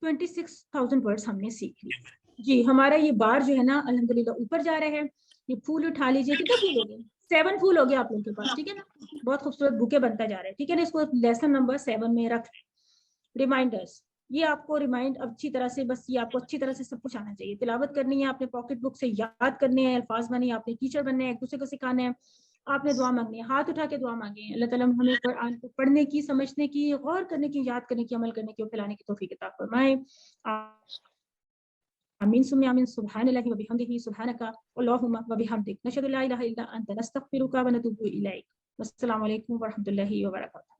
26,000 ورڈز ہم نے سیکھ لیے. جی ہمارا یہ بار جو ہے نا الحمدللہ اوپر جا رہا ہے. یہ پھول اٹھا لیجیے. کتنے پھول ہو گئے؟ 7 پھول ہو گیا آپ لوگوں کے پاس. ٹھیک ہے نا، بہت خوبصورت بوکے بنتا جا رہا ہے. ٹھیک ہے نا، اس کو لیسن نمبر 7 میں رکھ لیں. ریمائنڈرز، یہ آپ کو ریمائنڈ اچھی طرح سے، بس یہ آپ کو اچھی طرح سے سب کچھ آنا چاہیے. تلاوت کرنی ہے آپ نے، پاکٹ بک سے یاد کرنے ہیں، الفاظ بنے، آپ نے ٹیچر بننا ہے، ایک دوسرے کو سکھانا ہے، آپ نے دعا مانگنی ہے. ہاتھ اٹھا کے دعا مانگیں. اللہ تعالیٰ ہمیں قرآن کو پڑھنے کی، سمجھنے کی، غور کرنے کی، یاد کرنے کی، عمل کرنے کی اور پھیلانے کی توفیق عطا فرمائے. آمین ثم آمین. سبحان اللہ و بحمدہ، سبحانک اللہم و بحمدک، نشہد لا الہ الا انت، نستغفرک و نتوب الیک. السلام علیکم و رحمۃ اللہ وبرکاتہ.